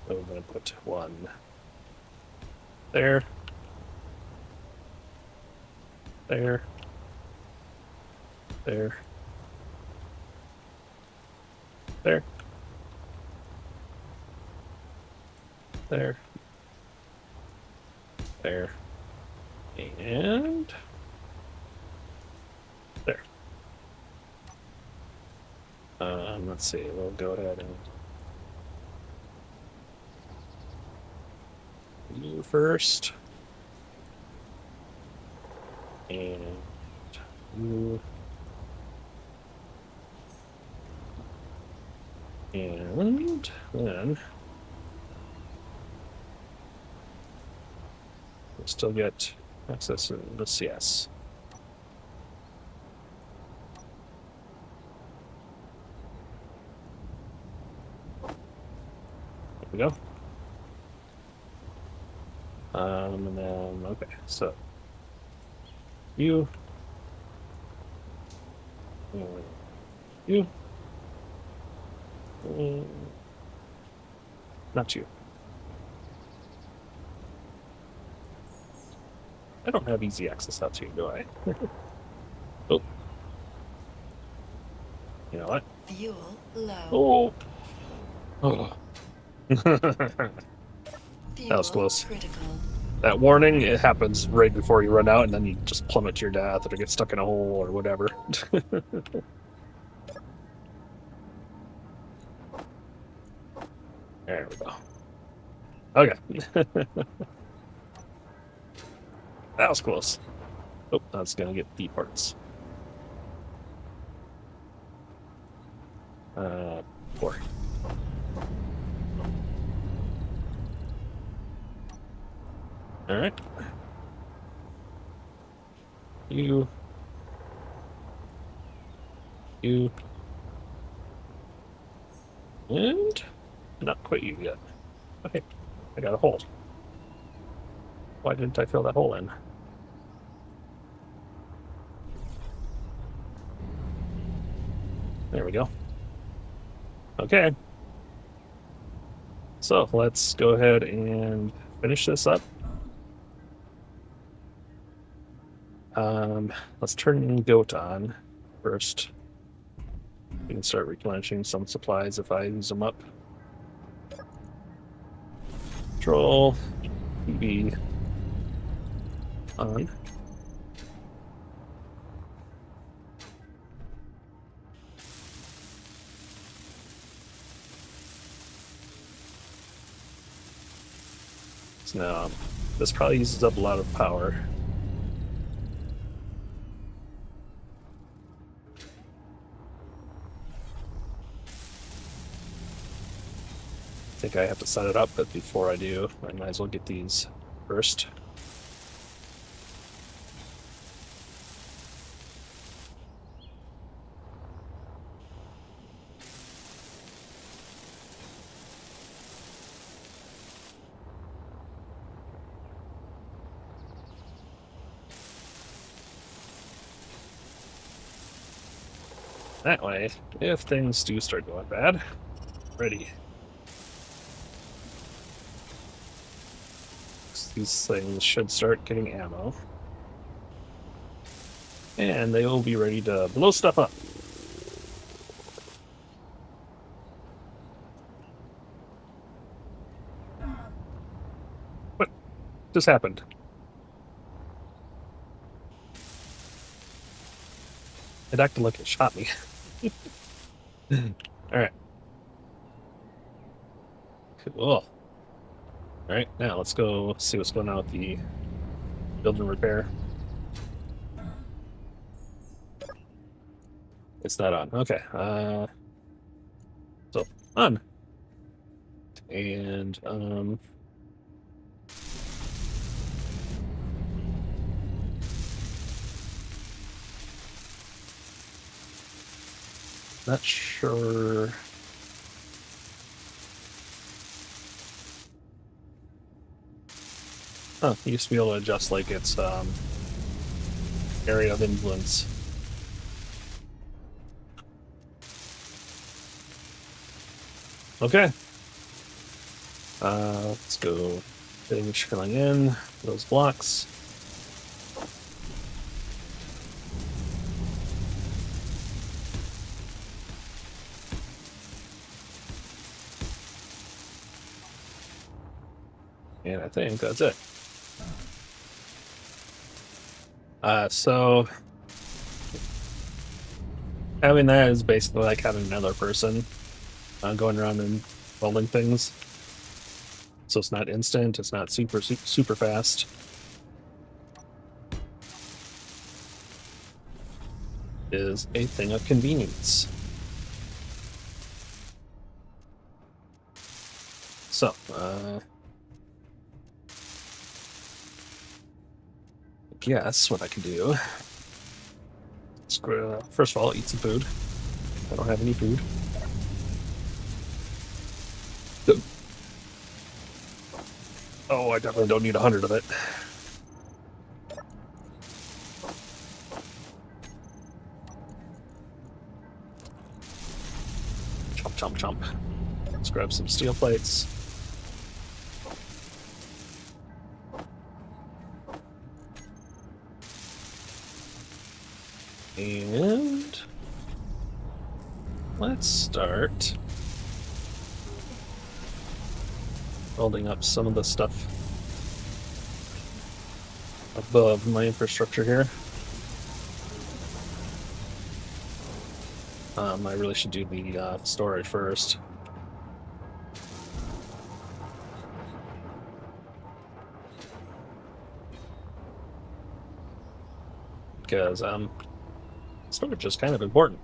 So we're going to put one there, there, there, there, there, there, and there. Let's see, we'll go ahead and you first, and you, and then we'll still get access to this, yes. There we go. And then, okay, so you, you, not you. I don't have easy access out to you, do I? Oh. You know what? Fuel low. Oh. Oh. Fuel was close. critical. That warning, it happens right before you run out, and then you just plummet to your death or get stuck in a hole or whatever. There we go. Okay. That was close. Oh, that's gonna get D parts. 4. All right. You. And not quite you yet. Okay, I got a hole. Why didn't I fill that hole in? There we go. Okay. So let's go ahead and finish this up. Let's turn Goat on first. We can start replenishing some supplies if I use them up. Control TV on. So now this probably uses up a lot of power. I think I have to set it up, but before I do, I might as well get these first. That way, if things do start going bad, ready. These things should start getting ammo. And they will be ready to blow stuff up. What just happened? It acted like it shot me. Alright. Cool. Alright, now let's go see what's going on with the build and repair. It's not on. Okay. So on. And not sure. Huh, you used to be able to adjust like its area of influence. Okay. Let's go finish filling in those blocks. And I think that's it. So having that is basically like having another person going around and welding things. So it's not instant, it's not super fast. It is a thing of convenience. So, I guess what I can do is first of all eat some food. I don't have any food. Oh, I definitely don't need 100 of it. Chomp, chomp, chomp. Let's grab some steel plates. And let's start building up some of the stuff above my infrastructure here. I really should do the storage first. Because storage is kind of important.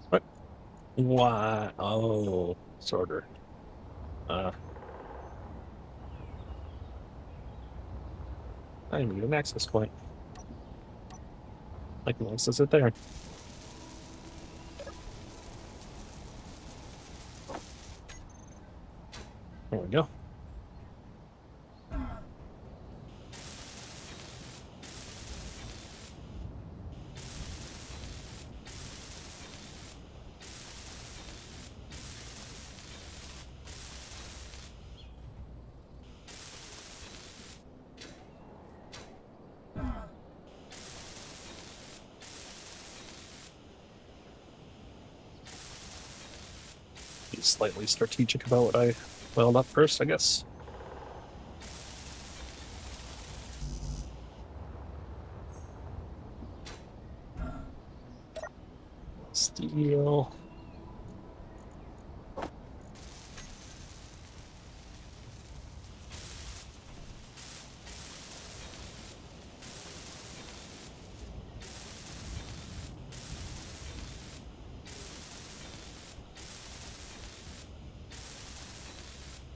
What? Why? Oh, sorter. I need an access point. Like most is it there? There we go. Be slightly strategic about what I weld up first, I guess. Steel.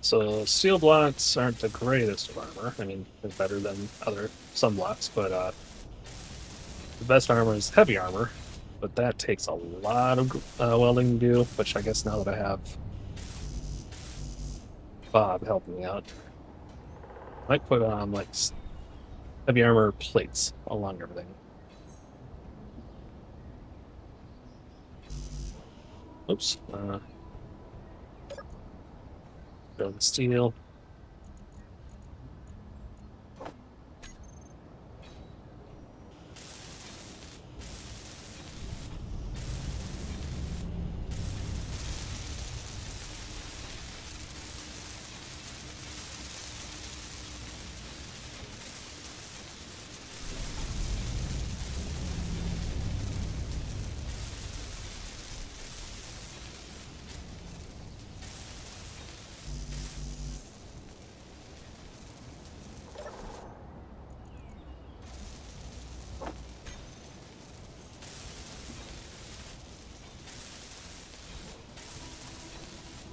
So steel blocks aren't the greatest of armor. I mean, they're better than some blocks, but the best armor is heavy armor. But that takes a lot of welding to do, which I guess now that I have Bob helping me out, I might put on like heavy armor plates along everything. Oops. Build steel.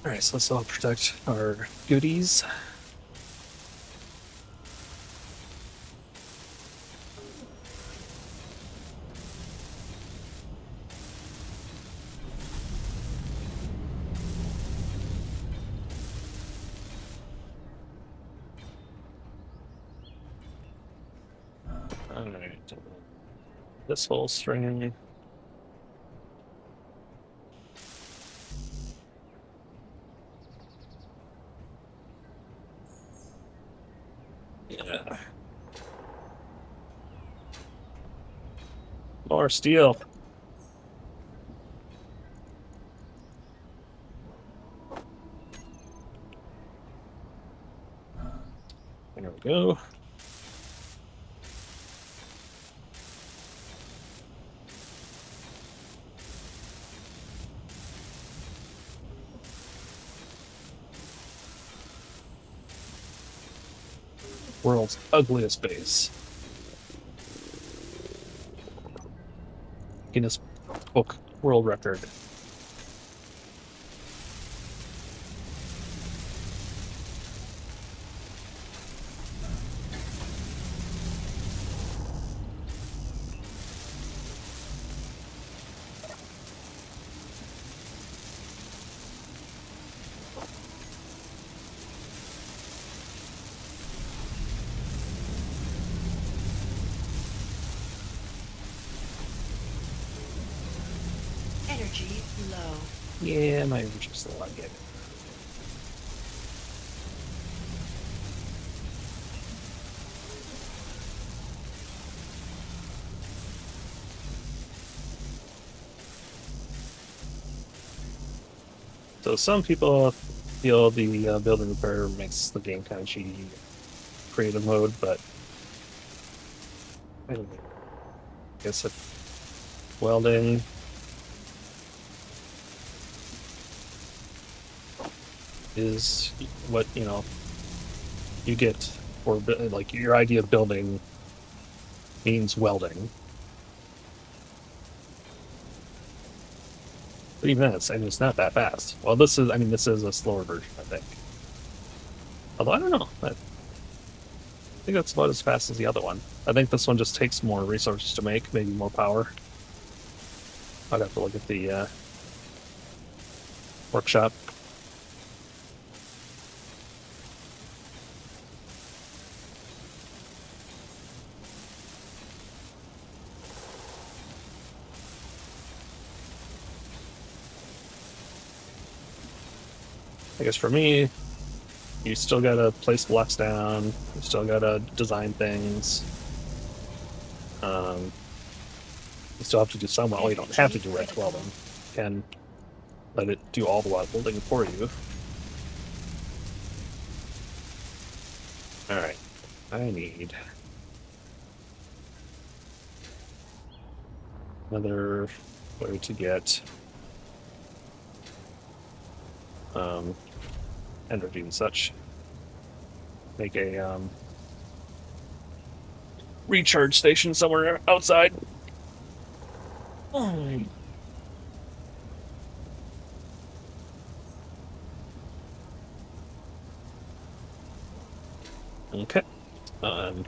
Alright, so let's all protect our goodies. Alright. This whole string. Yeah. More steel. There we go. World's ugliest base. Guinness Book World Record. Energy low. Yeah, my energy's low, I get it. So some people feel the build and repair makes the game kind of cheaty creative mode, but I don't know. I guess if welding is what you get for like your idea of building means welding. 3 minutes, and it's not that fast. Well, this is a slower version, I think. Although I don't know, I think think that's about as fast as the other one. I think this one just takes more resources to make, maybe more power. I'd have to look at the workshop. I guess for me, you still gotta place blocks down, you still gotta design things. You still have to do some. Well, you don't have to do red welding. You can let it do all the welding for you. Alright. I need another way to get energy and such. Make a recharge station somewhere outside. Okay. In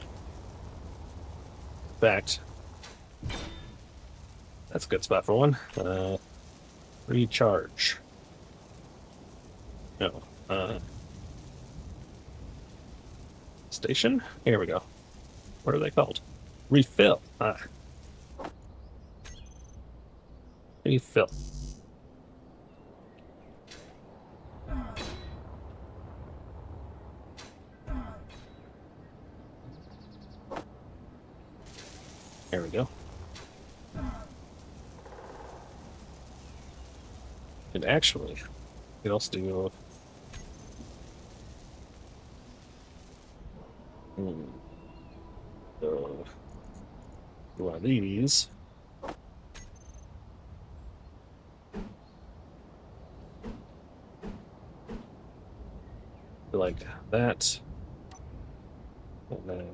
fact, that's a good spot for one. Recharge. No. Station? Here we go. What are they called? Refill. Refill. There we go. And actually, you could also do one of these. Like that. And then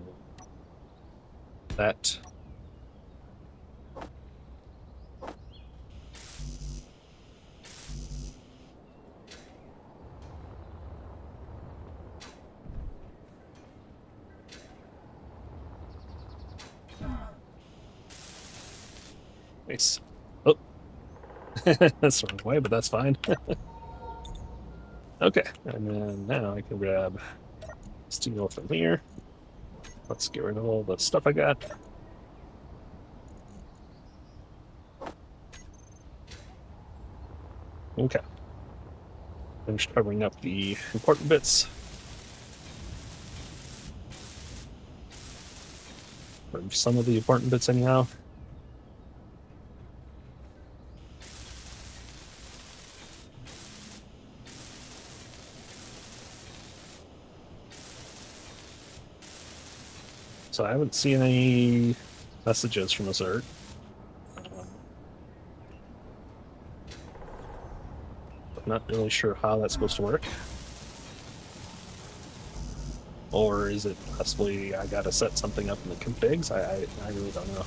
that. Nice. Oh. That's the wrong way, but that's fine. Okay, and then now I can grab steel from here. Let's get rid of all the stuff I got. Okay. Finished covering up the important bits. Or some of the important bits anyhow. So I haven't seen any messages from Assert. I'm not really sure how that's supposed to work. Or is it possibly I gotta set something up in the configs? I really don't know.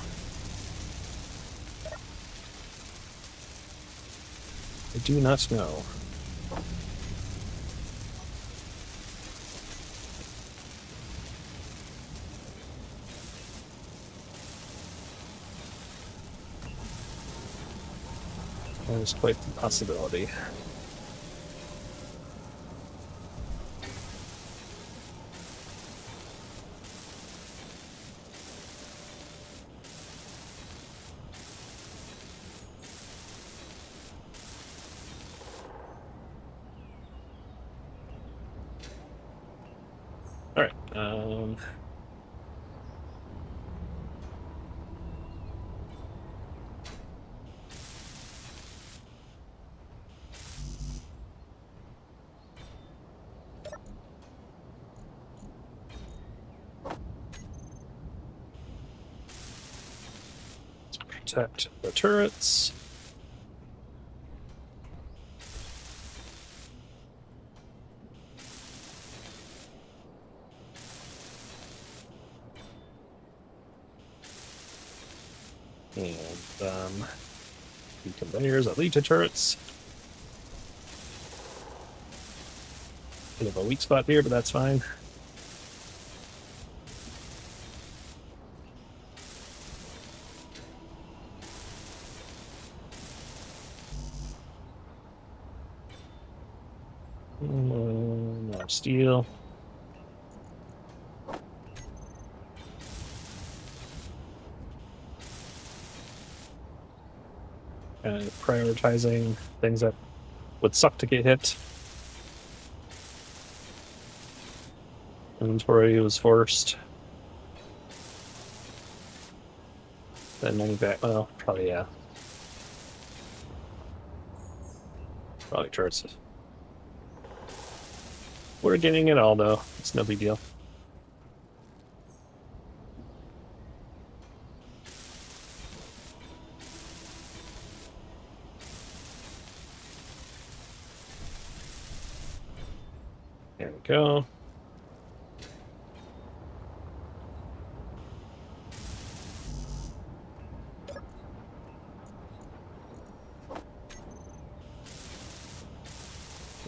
I do not know. That is quite the possibility. All right. Let's protect the turrets. And the conveyors that lead to turrets. Bit of a weak spot here, but that's fine. More steel. Prioritizing things that would suck to get hit. Inventory was forced. Then back. Well, probably yeah. Probably turrets. We're getting it all though. It's no big deal. There we go.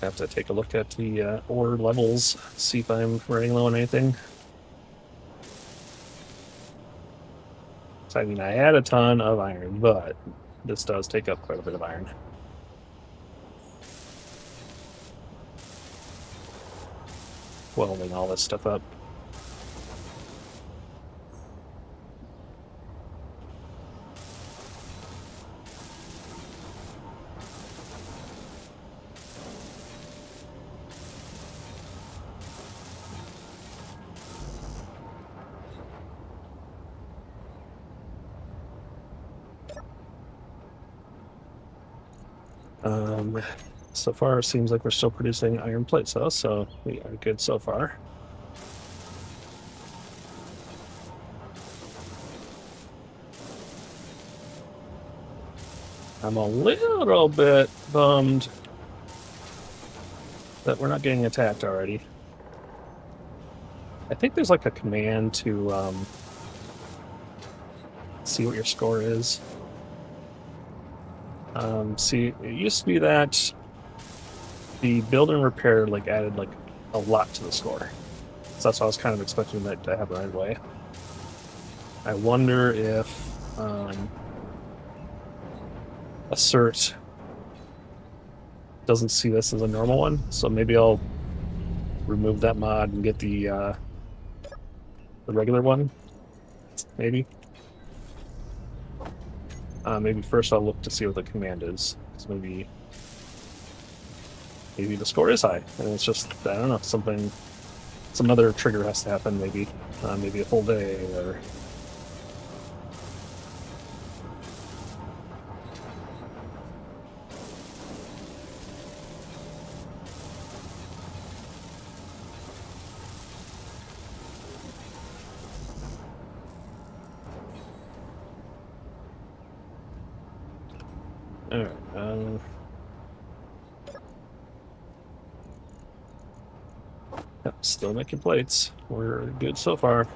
I have to take a look at the ore levels, see if I'm running low on anything. So, I mean, I had a ton of iron, but this does take up quite a bit of iron. Welding all this stuff up. So far, it seems like we're still producing iron plates, though, so we are good so far. I'm a little bit bummed that we're not getting attacked already. I think there's like a command to see what your score is. See, it used to be that the build and repair like added like a lot to the score, so that's why I was kind of expecting that to happen right away. I wonder if assert doesn't see this as a normal one, so maybe I'll remove that mod and get the regular one. Maybe. Maybe first I'll look to see what the command is. So maybe the score is high, and it's just, I don't know, some other trigger has to happen. Maybe maybe a full day or. Alright, still making plates. We're good so far.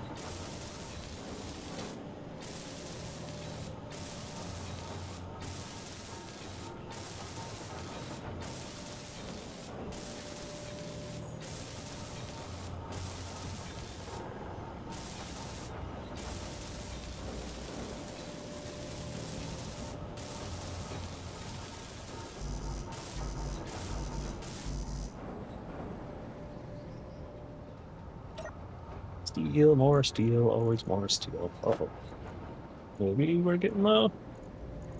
Steel, more steel, always more steel. Oh, maybe we're getting low.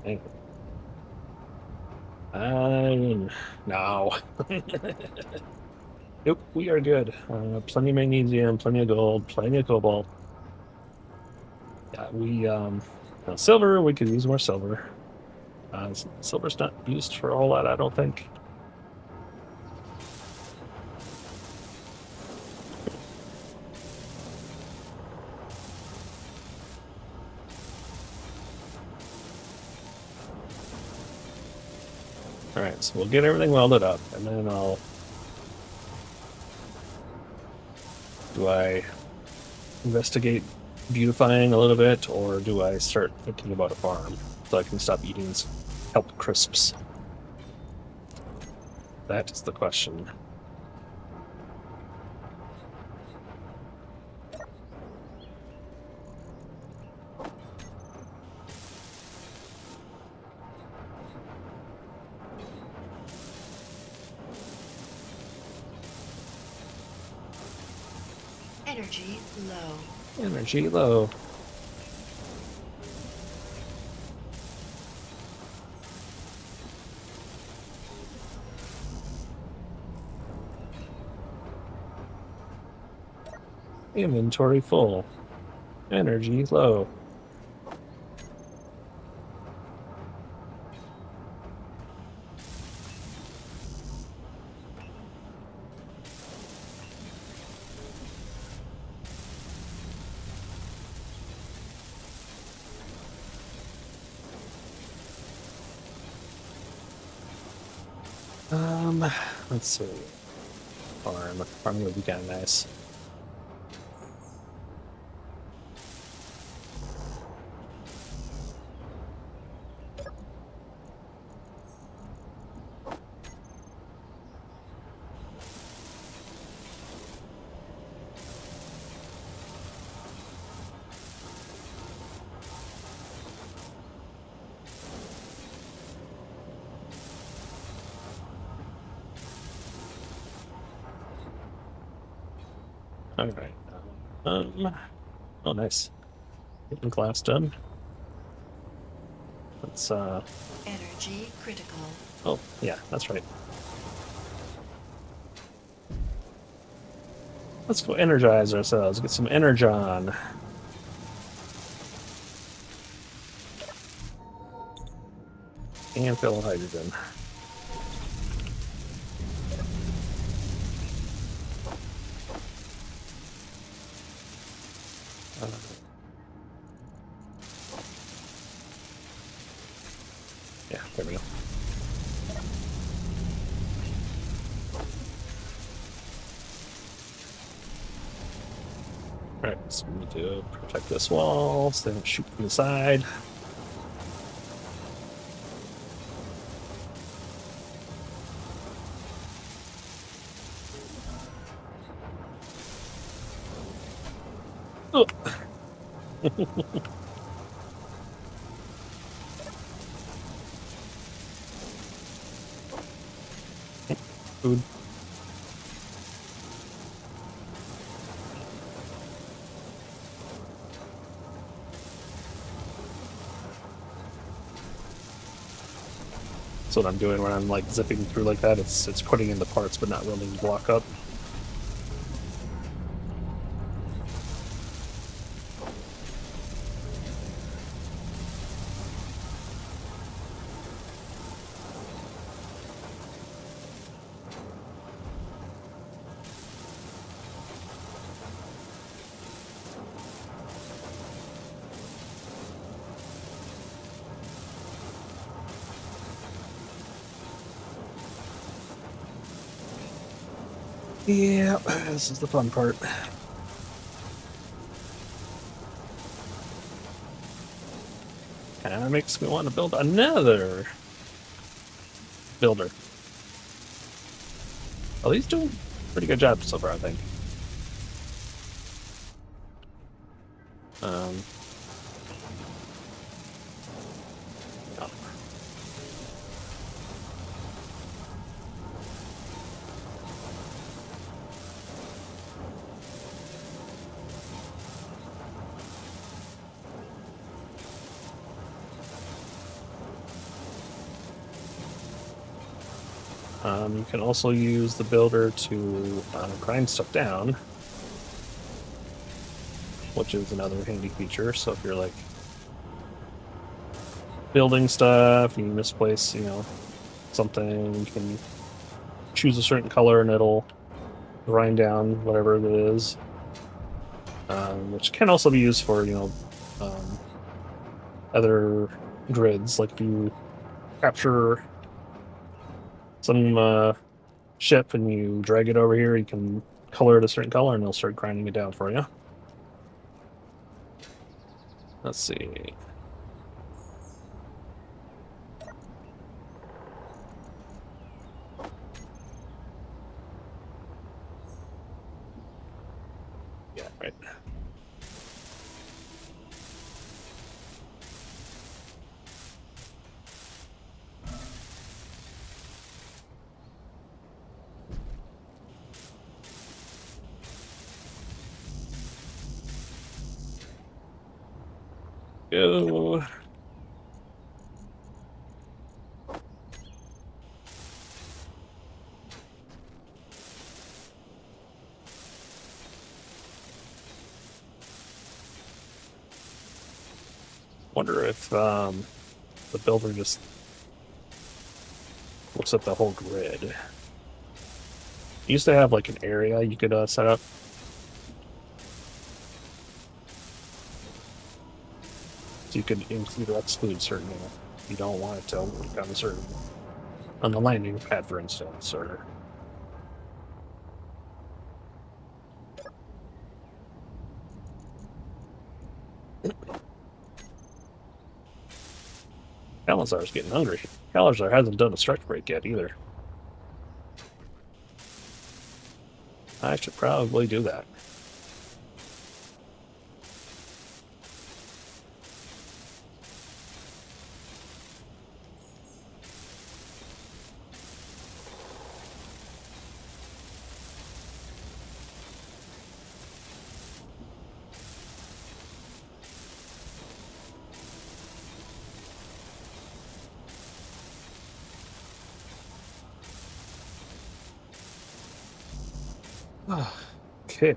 Hang on. No. Nope, we are good. Plenty of magnesium, plenty of gold, plenty of cobalt. Yeah, silver. We could use more silver. Silver's not used for a whole lot, I don't think. Alright, so we'll get everything welded up, and then do I investigate beautifying a little bit, or do I start thinking about a farm so I can stop eating kelp crisps? That is the question. Energy low. Energy low. Inventory full. Energy low. Let's see. Farm. Farming would be kind of nice. All right. Oh, nice. Getting class done. Let's Energy critical. Oh, yeah, that's right. Let's go energize ourselves. Get some energon. And fill hydrogen. Yeah, there we go. Alright, so we need to protect this wall so they don't shoot from the side. Oh. Food. That's what I'm doing when I'm like zipping through like that. It's putting in the parts but not really block up. Yeah, this is the fun part. Kinda makes me want to build another builder. Well, he's doing a pretty good job so far, I think. Oh. You can also use the builder to grind stuff down, which is another handy feature. So if you're like building stuff, you misplace, something, you can choose a certain color and it'll grind down whatever it is, which can also be used for, other grids. Like if you capture some ship and you drag it over here, you can color it a certain color and it'll start grinding it down for you. Let's see. Yeah, right. go. Wonder if the builder just looks at the whole grid. It used to have like an area you could set up. So you could include or exclude certain you don't want it to work on a certain on the landing pad, for instance, or Calazar's getting hungry. Calazar hasn't done a strike break yet either. I should probably do that. Okay.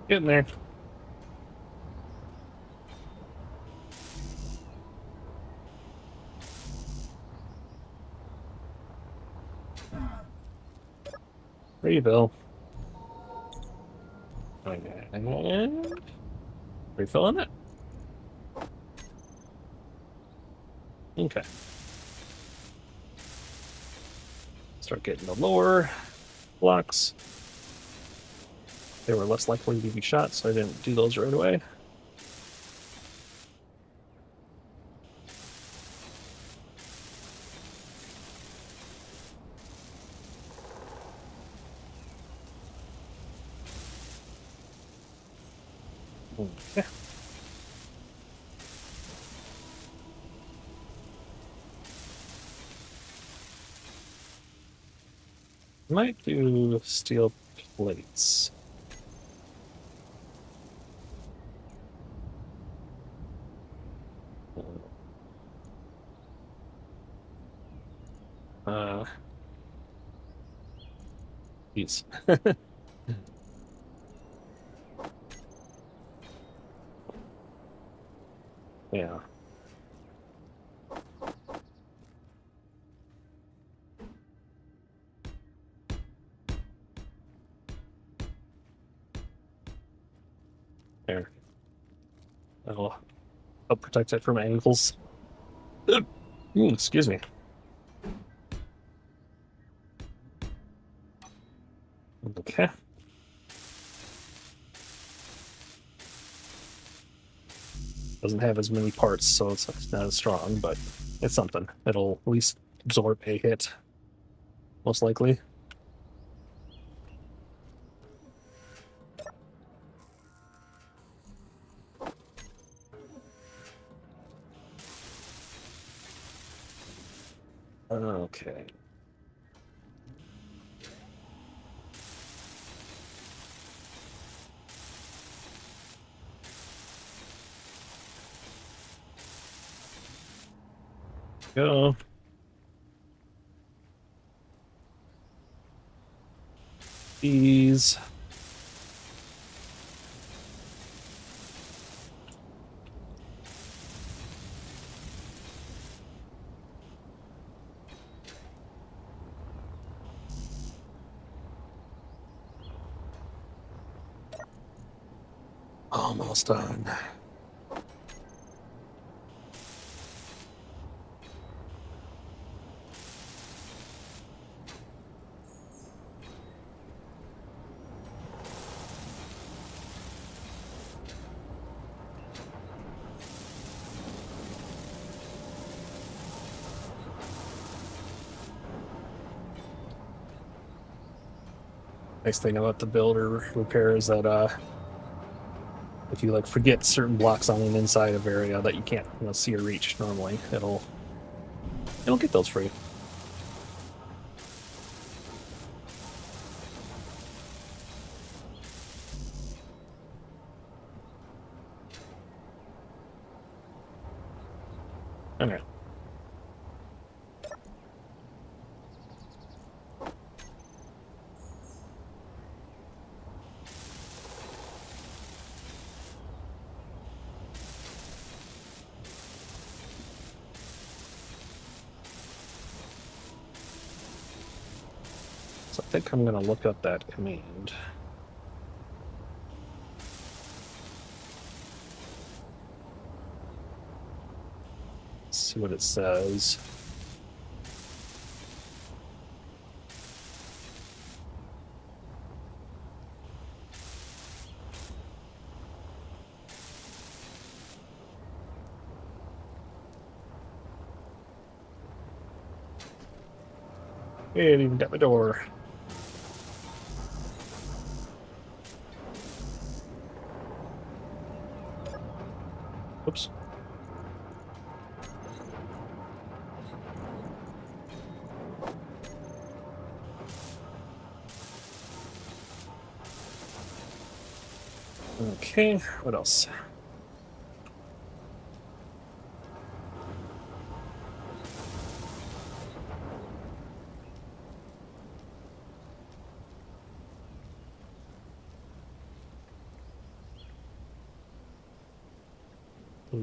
Getting there. Refill. And refilling it. Okay. Start getting the lower blocks. They were less likely to be shot, so I didn't do those right away. Okay. Might do steel plates. These. Yeah. There. That'll help protect it from angles. Excuse me. Okay. Doesn't have as many parts, so it's not as strong, but it's something. It'll at least absorb a hit, most likely. Okay. Go. These. Almost done. Nice thing about the build or repair is that if you like forget certain blocks on an inside of area that you can't see or reach normally, it'll get those for you. Okay. So I think I'm going to look up that command. See what it says. Hey, it even got my door. Oops. Okay, what else?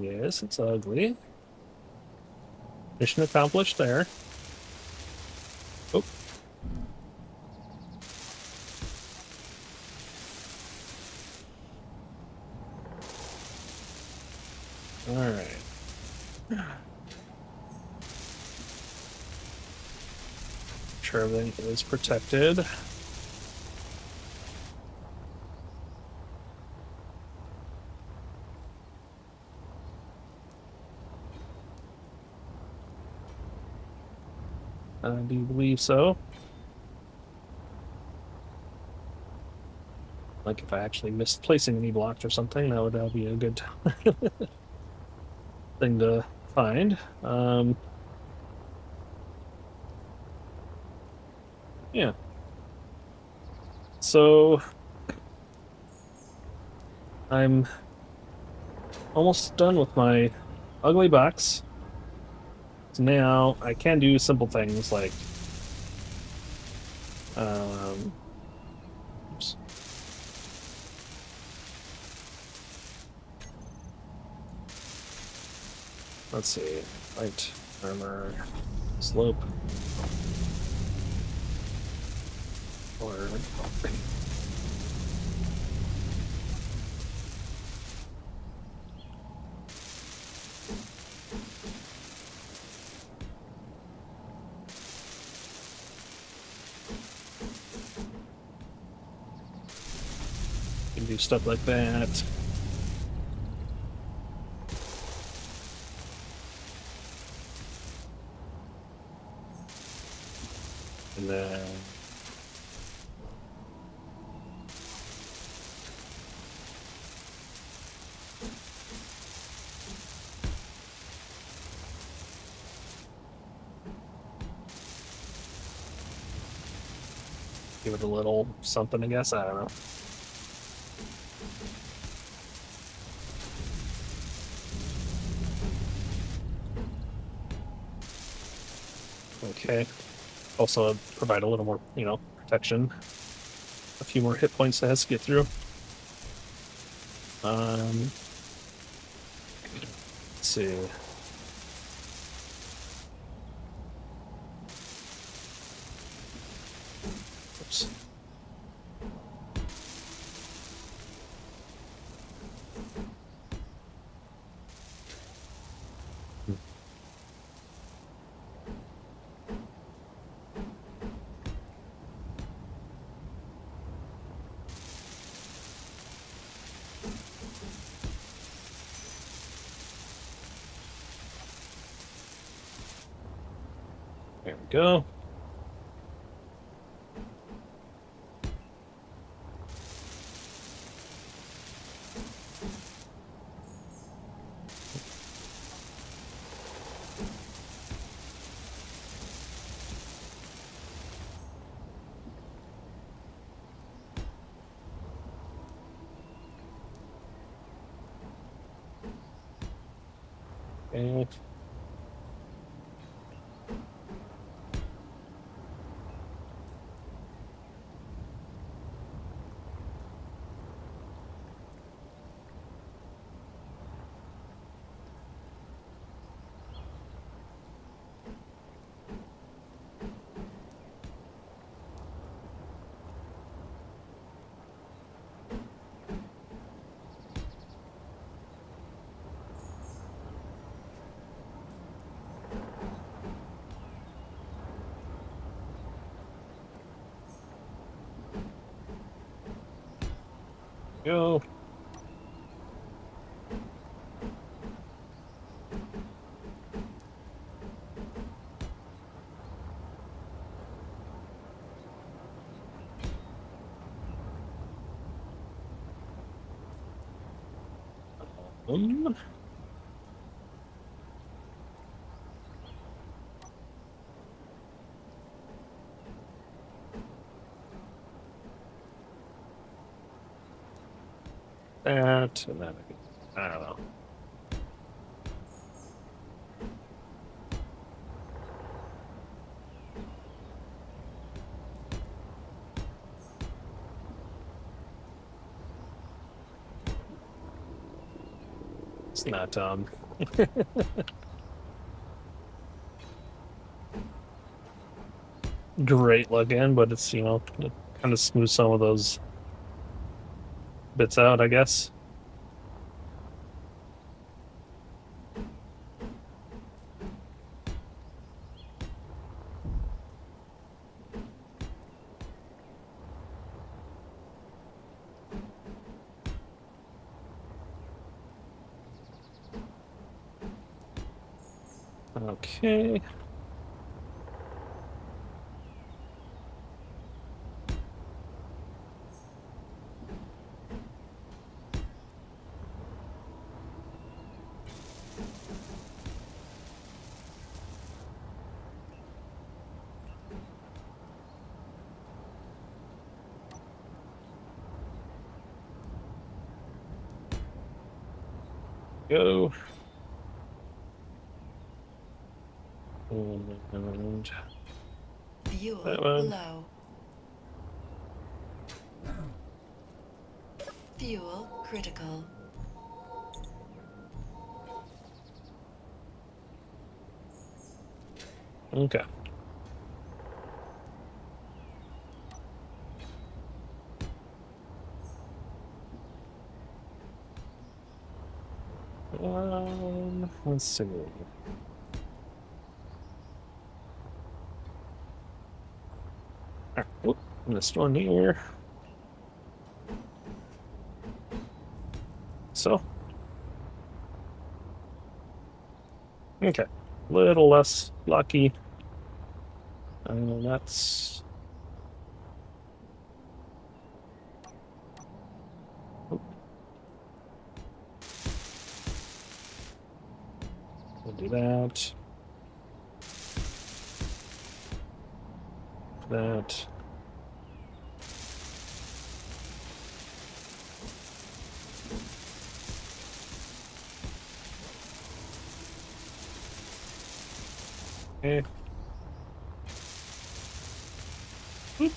Yes, it's ugly. Mission accomplished there. Oh. All right. Sure everything is protected. Do you believe so? Like if I actually missed placing any blocks or something, that would be a good thing to find. Yeah. So I'm almost done with my ugly box. So now I can do simple things like oops. Let's see, light armor, slope, or you can do stuff like that. And then give it a little something, I guess. I don't know. Okay. Also provide a little more, protection. A few more hit points that has to get through. Let's see. Oops. There we go. Okay. Go. Um, that and then I don't know. It's not great looking, but it's it kind of smooths some of those bits out, I guess. Okay. Go. And Fuel that one. low. Fuel critical. Okay. Let's see. Whoop, missed one here. So. Okay. Little less lucky. That's. Oop. We'll do that. That. Okay. Oop.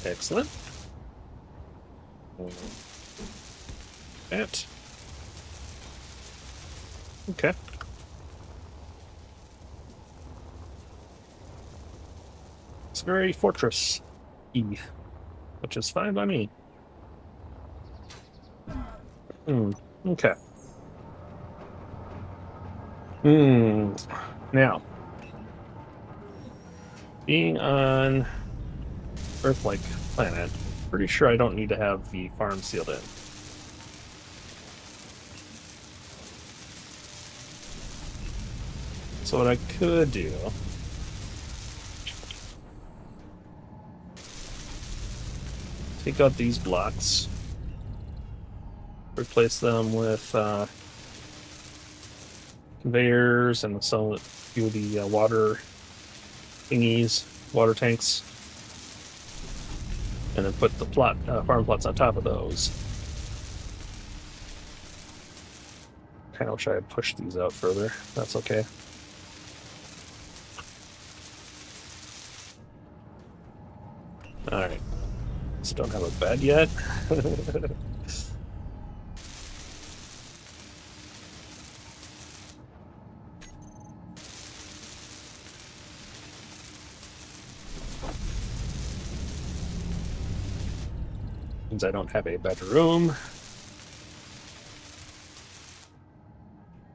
Excellent. That. Okay. It's very fortress E, which is fine by me. Okay. Now, being on Earth-like planet, pretty sure I don't need to have the farm sealed in. So what I could do take out these blocks, replace them with conveyors and some few of the water thingies, water tanks, and then put the farm plots on top of those. Kind of wish I had pushed these out further. That's okay. All right. So don't have a bed yet. Means I don't have a bedroom.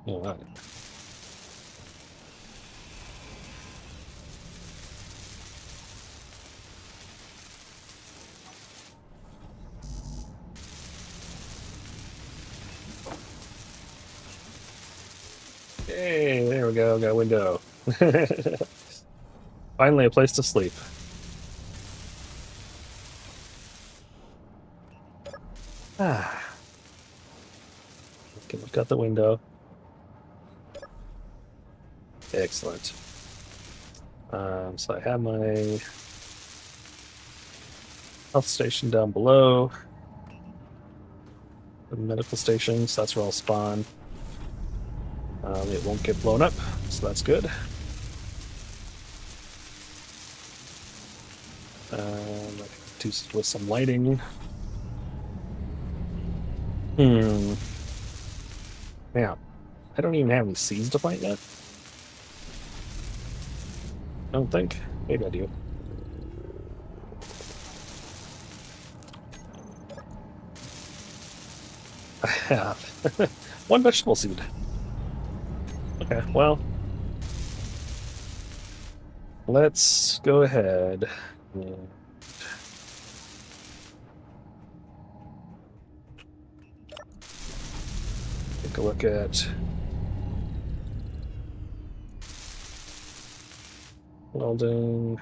All right. Hey, there we go. Got a window. Finally, a place to sleep. Ah. Okay, look out the window. Excellent. So I have my health station down below. The medical stations, that's where I'll spawn. It won't get blown up, so that's good. With some lighting. Yeah, I don't even have any seeds to plant yet. I don't think. Maybe I do. I have one vegetable seed. Okay, well, let's go ahead and take a look at welding.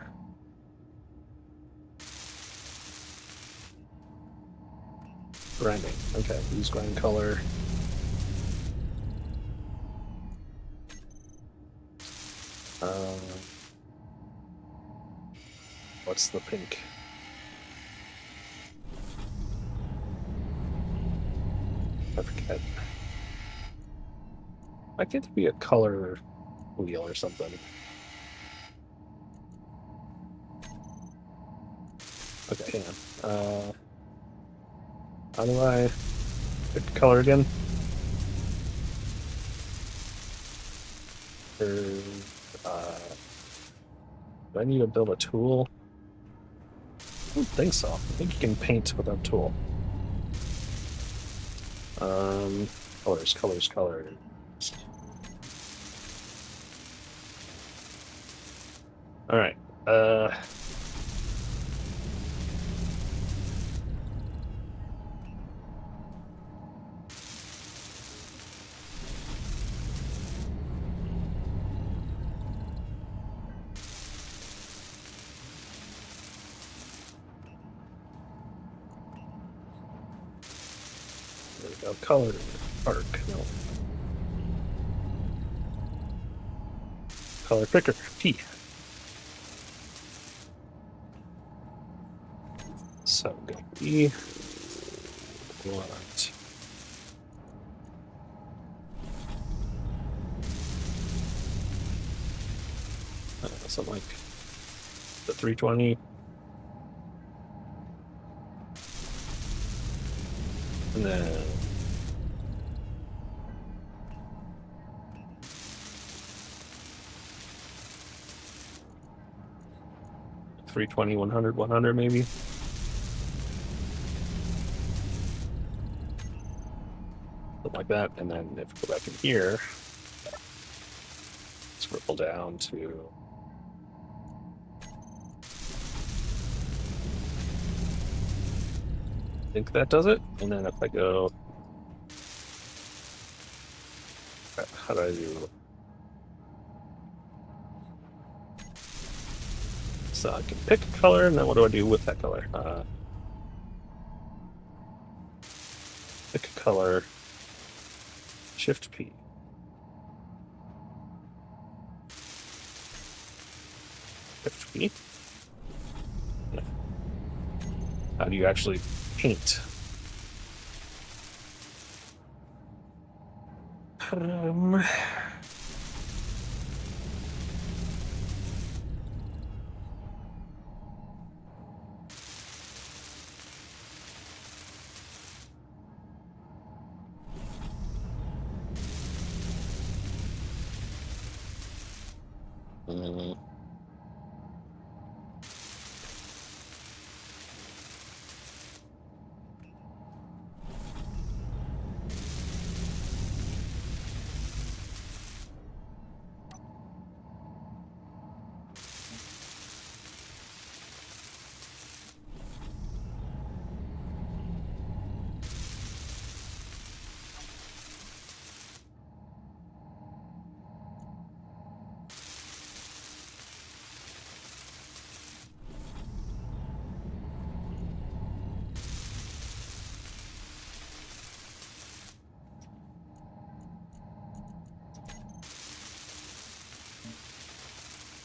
Grinding. Okay, use grind color. What's the pink? I forget. Why can't there be a color wheel or something? Okay, hang on. How do I pick the color again? Do I need to build a tool? I don't think so. I think you can paint without a tool. Colors, colors, colors. All right. There we go. Color arc. No. Color picker. P. So go E. Want something like the 320. And then three 100, 100 maybe. Something like that. And then if we go back in here, scribble down to I think that does it. And then if I go, how do I do? So I can pick a color, and then what do I do with that color? Pick a color, Shift P. Shift P. No. How do you actually paint?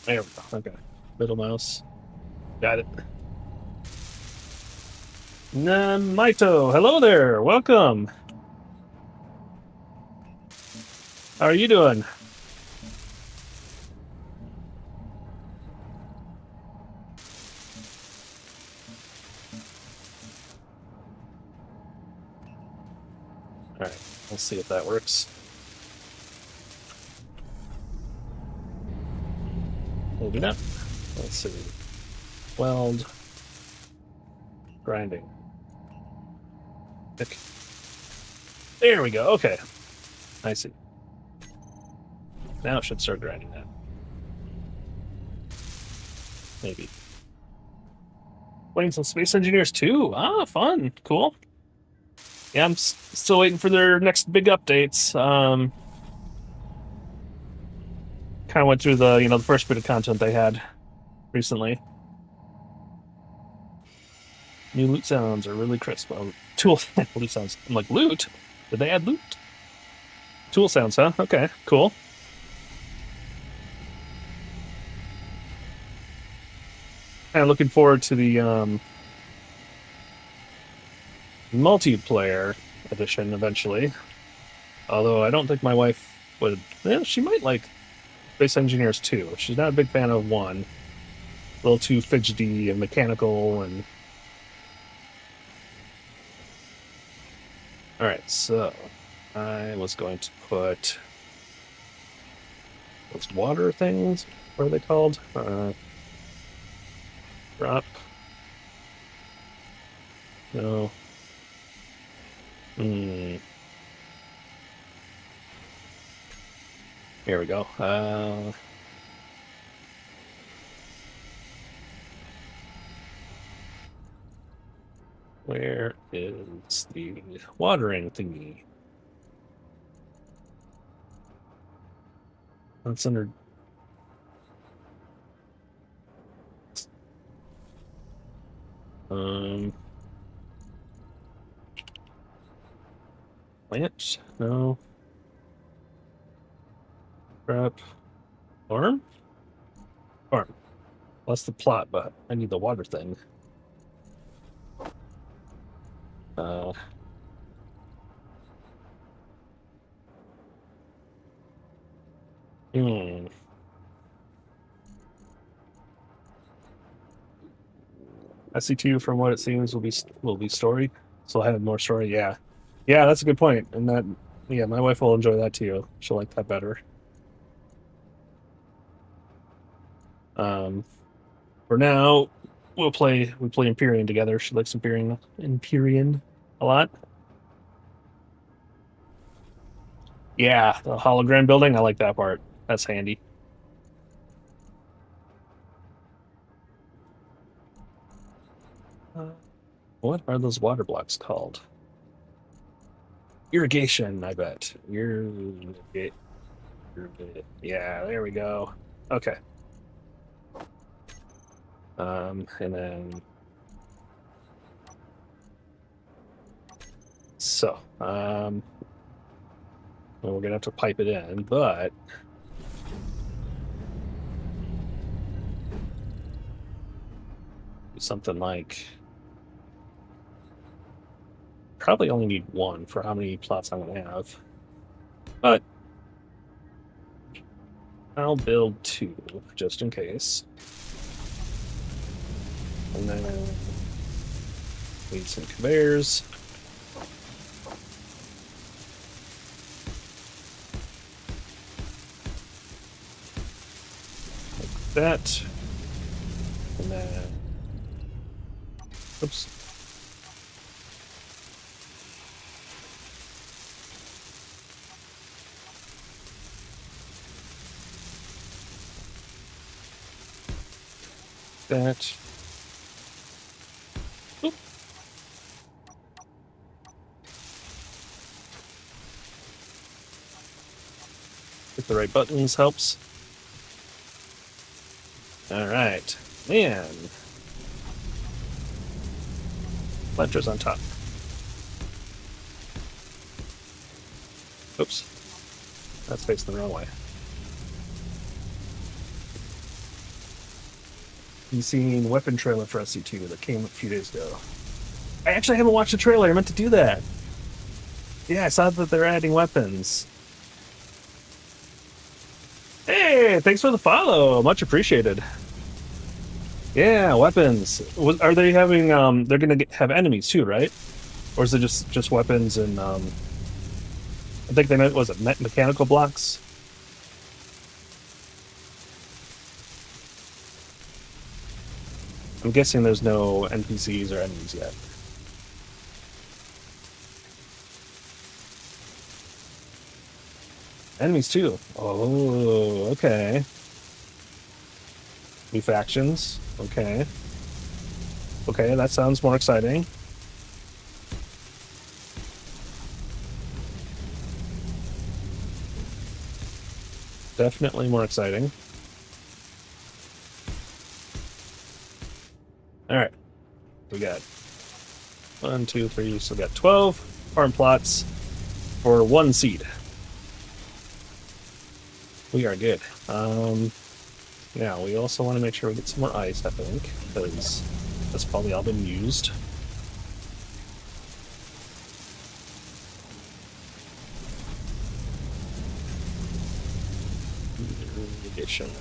There we go. Okay. Middle mouse. Got it. Naito, hello there. Welcome. How are you doing? All right. We'll see if that works. Maybe not. Let's see. Weld. Grinding. Okay. There we go. Okay. I see. Now it should start grinding that. Maybe. Playing some Space Engineers 2. Ah, fun. Cool. Yeah, I'm still waiting for their next big updates. Kind of went through the first bit of content they had recently. New loot sounds are really crisp. Tool loot sounds. I'm like, loot? Did they add loot? Tool sounds, huh? Okay, cool. Kind of looking forward to the multiplayer edition eventually. Although I don't think my wife would. She might like Space Engineers 2. She's not a big fan of 1. A little too fidgety and mechanical and. Alright, so I was going to put those water things. What are they called? Drop. No. Here we go. Where is the watering thingy? That's under. Plant? No. Prep. Farm? Farm. Well, that's the plot, but I need the water thing. SC2, from what it seems, will be story. So I have more story. Yeah, yeah, that's a good point. And that, yeah, my wife will enjoy that too. She'll like that better. For now, we play Empyrean together. She likes Empyrean a lot. Yeah, the hologram building. I like that part. That's handy. What are those water blocks called? Irrigation, I bet. Yeah, there we go. Okay. And then so well, we're gonna have to pipe it in, but something like probably only need one for how many plots I'm going to have. But I'll build 2, just in case. And then need some conveyors. Like that. And then... Oops. That. Oop. Hit the right buttons helps. Alright. Man. Planters on top. Oops. That's facing the wrong way. You seen weapon trailer for SC2 that came a few days ago. I actually haven't watched the trailer. I meant to do that. Yeah, I saw that they're adding weapons. Hey, thanks for the follow. Much appreciated. Yeah, weapons. Are they having? They're gonna have enemies too, right? Or is it just weapons and? I think they meant was it mechanical blocks. I'm guessing there's no NPCs or enemies yet. Enemies too. Oh, okay. New factions. Okay. Okay, that sounds more exciting. Definitely more exciting. All right. We got 1, 2, 3. So we got 12 farm plots for 1 seed. We are good. Yeah, we also want to make sure we get some more ice, I think, because that's probably all been used. Irrigation.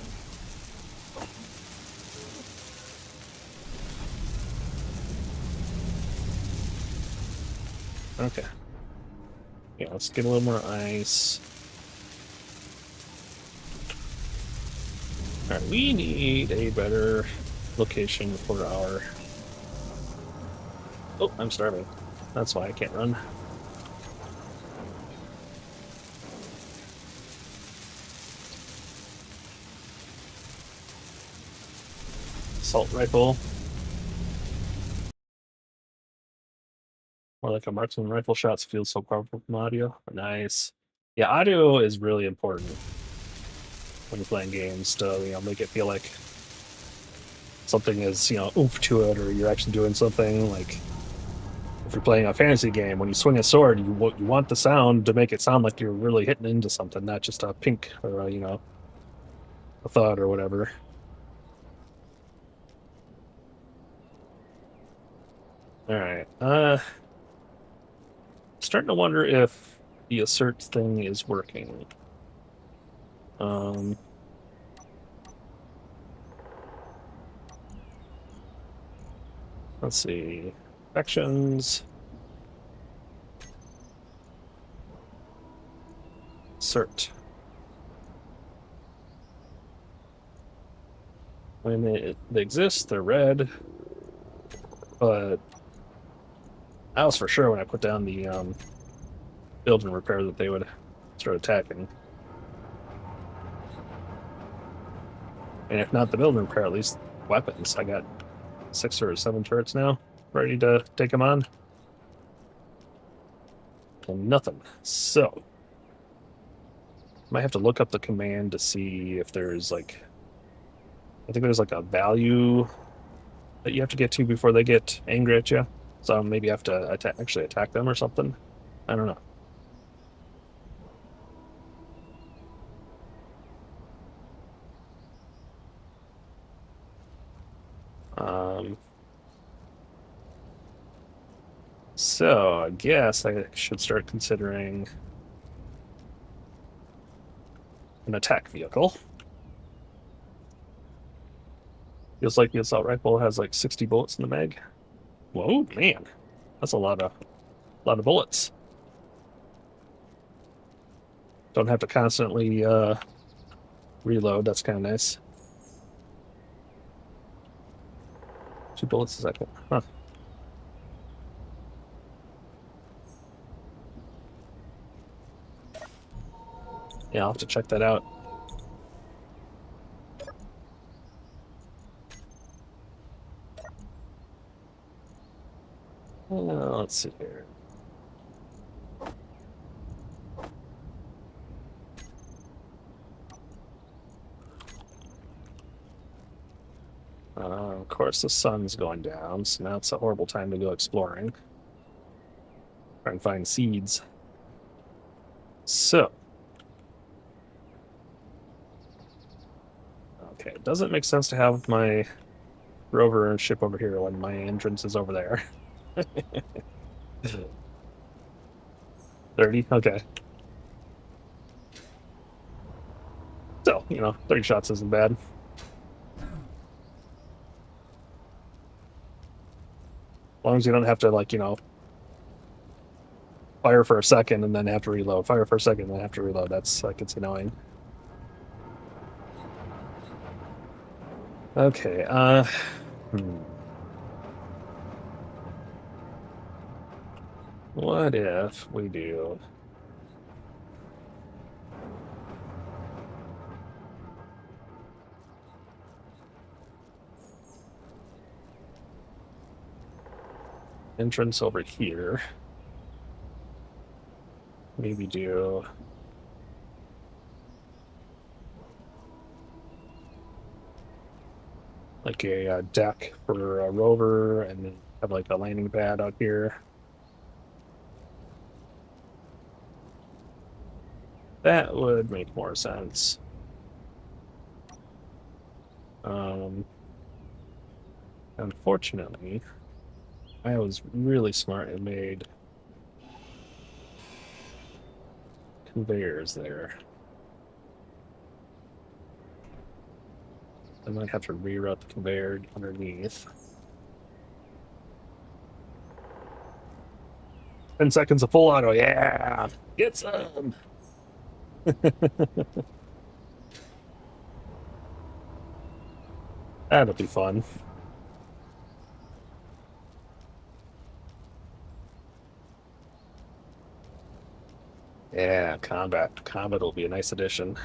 Okay. Yeah, let's get a little more ice. Alright, we need a better location for our... Oh, I'm starving. That's why I can't run. Assault rifle. Or like a marksman rifle shots feels so powerful from audio. Nice. Yeah, audio is really important when you're playing games to, make it feel like something is, oomph to it, or you're actually doing something. Like if you're playing a fantasy game, when you swing a sword, you want the sound to make it sound like you're really hitting into something, not just a pink or a thud or whatever. All right. Starting to wonder if the assert thing is working. Um, let's see. Actions. Assert. When they exist, they're red. But I was for sure when I put down the build and repair that they would start attacking. And if not the build and repair, at least weapons. I got 6 or 7 turrets now, ready to take them on. And nothing. So, might have to look up the command to see if there's I think there's a value that you have to get to before they get angry at you. So maybe you have to actually attack them or something. I don't know. Um, So I guess I should start considering an attack vehicle. Feels like the assault rifle has like 60 bullets in the mag. Whoa, man, that's a lot of bullets. Don't have to constantly reload. That's kind of nice. 2 bullets a second. Huh. Yeah, I'll have to check that out. Let's see here. Of course, the sun's going down, so now it's a horrible time to go exploring. Try and find seeds. So, okay, it doesn't make sense to have my rover and ship over here when my entrance is over there. 30? Okay. Still, 30 shots isn't bad. As long as you don't have to, fire for a second and then have to reload. Fire for a second and then have to reload. That's, it's annoying. Okay, What if we do... entrance over here. Maybe do... like a deck for a rover and then have like a landing pad out here. That would make more sense. Unfortunately, I was really smart and made conveyors there. I might have to reroute the conveyor underneath. 10 seconds of full auto, yeah! Get some! That'll be fun. Yeah, combat. Combat will be a nice addition.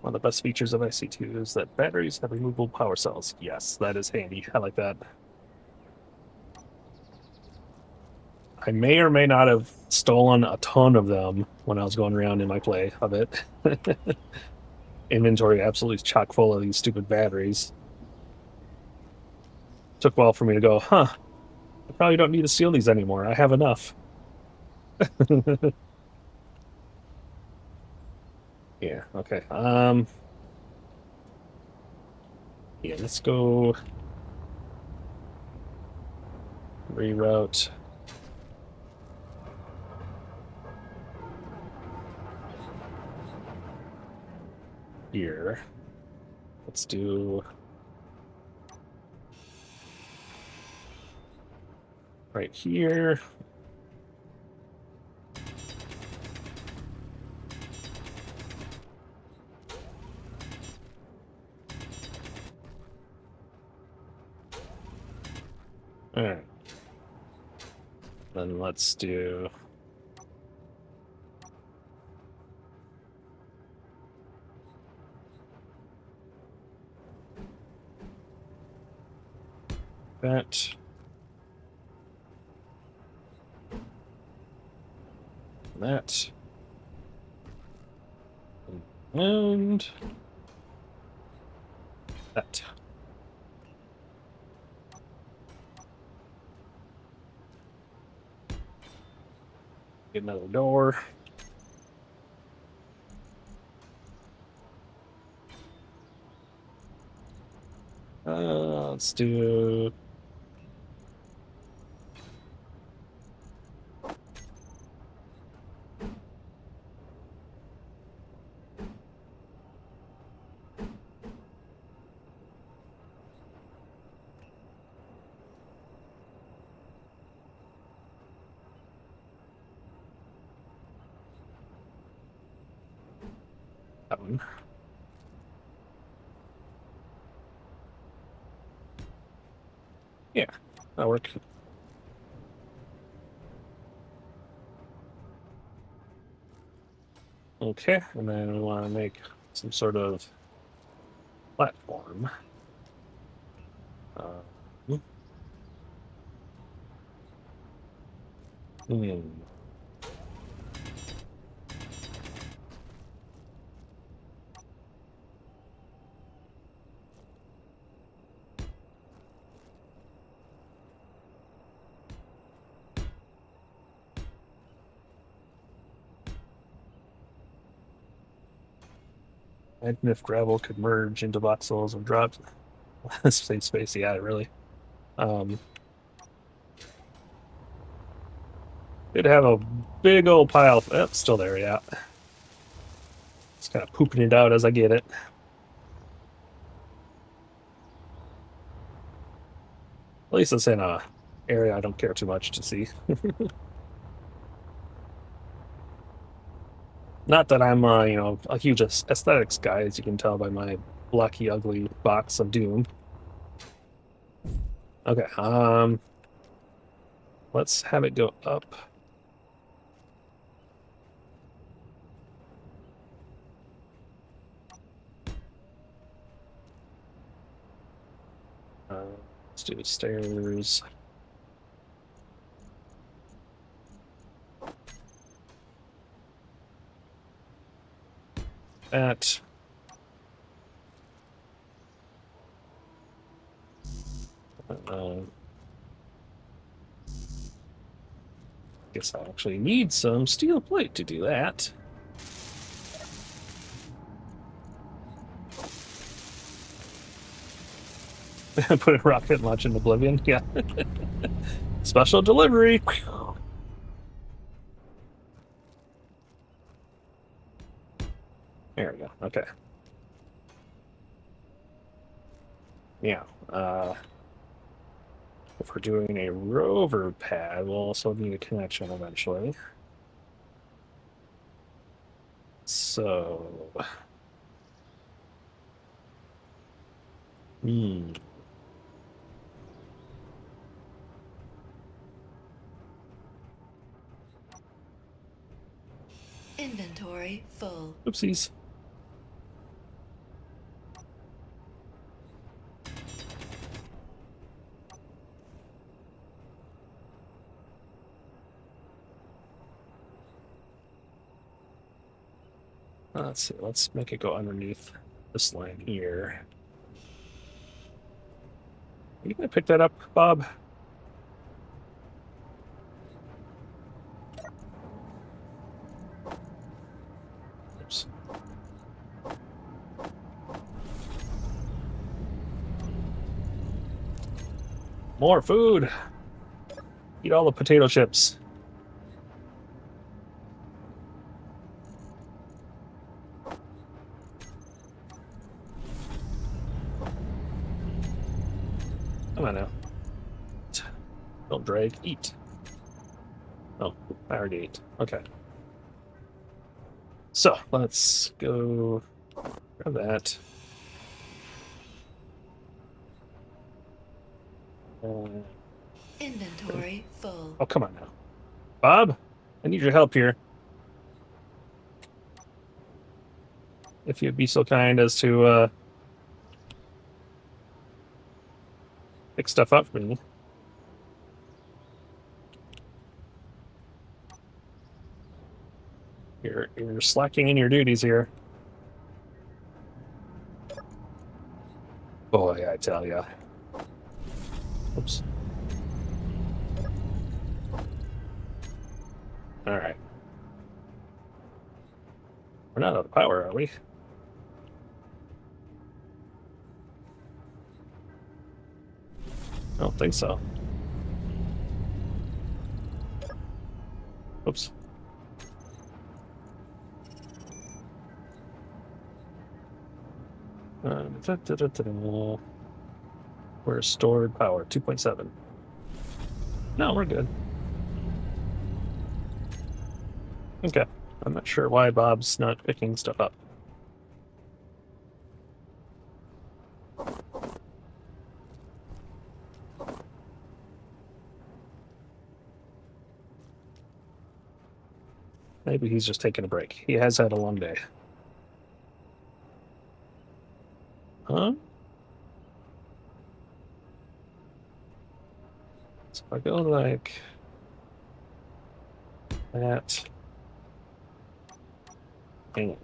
One of the best features of IC2 is that batteries have removable power cells. Yes, that is handy. I like that. I may or may not have stolen a ton of them when I was going around in my play of it. Inventory absolutely chock full of these stupid batteries. Took a while for me to go, huh, I probably don't need to steal these anymore. I have enough. Yeah, okay. Yeah, let's go reroute. Here. Let's do right here. All right. Then let's do that. That. And that. Get another door. Let's do. That one. Yeah, that'll work. Okay, and then we want to make some sort of platform. Uh, hmm. Imagine if gravel could merge into voxels and drops. Save space, yeah, really. Um, Did have a big old pile. Oh, still there, yeah. Just kind of pooping it out as I get it. At least it's in a area I don't care too much to see. Not that I'm, a huge aesthetics guy, as you can tell by my blocky, ugly box of doom. Okay, let's have it go up. Let's do stairs. That. Guess I actually need some steel plate to do that. Put a rocket launch in oblivion. Yeah. Special delivery. There we go. Okay. Yeah. If we're doing a rover pad, we'll also need a connection eventually. So, hmm. Inventory full. Oopsies. Let's see. Let's make it go underneath this line here. Are you gonna pick that up, Bob? Oops. More food. Eat all the potato chips. Come on now. Don't drag. Eat. Oh, I already ate. Okay. So let's go grab that. Inventory full. Oh, come on now. Bob, I need your help here. If you'd be so kind as to pick stuff up for me. You're slacking in your duties here. Boy, I tell ya. Oops. All right. We're not out of power, are we? I don't think so. Oops. Where's stored power? 2.7. No, we're good. Okay. I'm not sure why Bob's not picking stuff up. Maybe he's just taking a break. He has had a long day. Huh? So if I go like that. Hang on.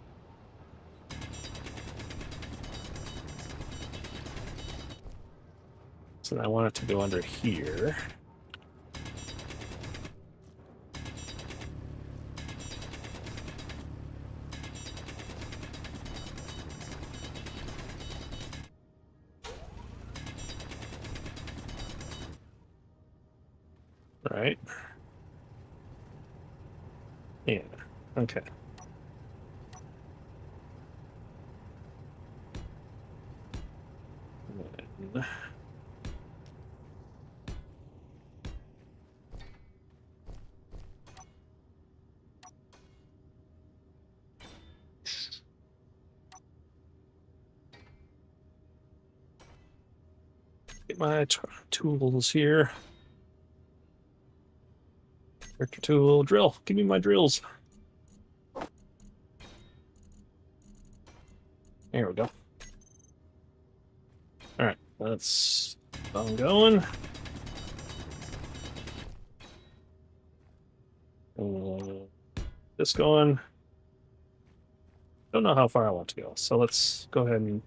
So I want it to go under here. Right. Yeah. Okay. And get my tools here. Character tool, drill. Give me my drills. There we go. All right, that's I'm going. This going. Don't know how far I want to go, so let's go ahead and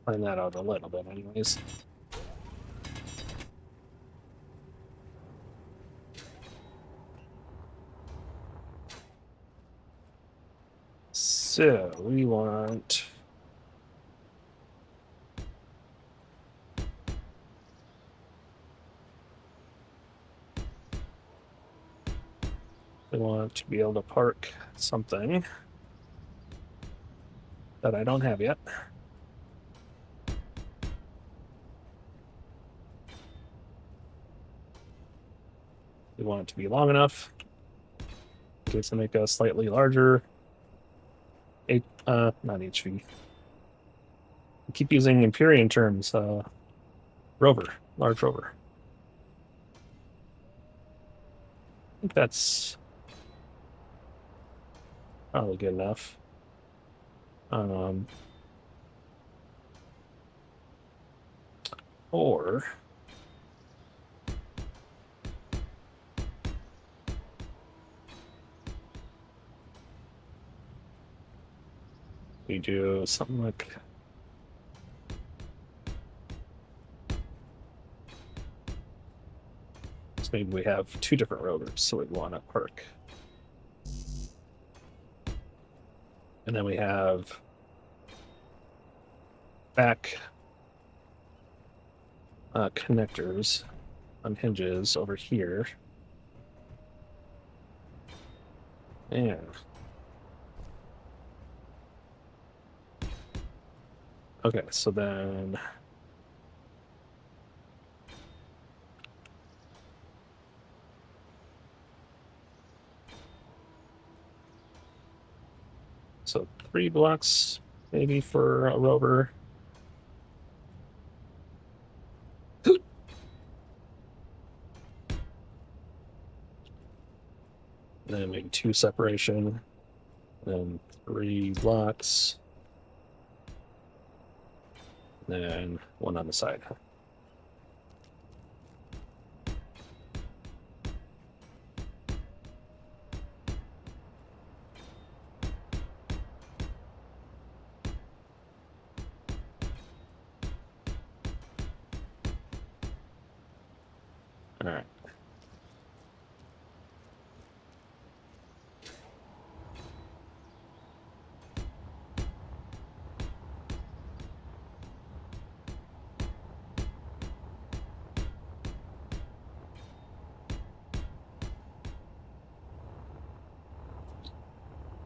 plan that out a little bit, anyways. So we want. We want to be able to park something that I don't have yet. We want it to be long enough in case I make a slightly larger, not HV. I keep using Empyrean terms. Rover, large rover. I think that's probably good enough. Or we do something like so maybe we have two different rovers, so we want to park. And then we have back connectors on hinges over here. And okay, so then so 3 blocks maybe for a rover. Then maybe 2 separation, then 3 blocks, then 1 on the side. All right.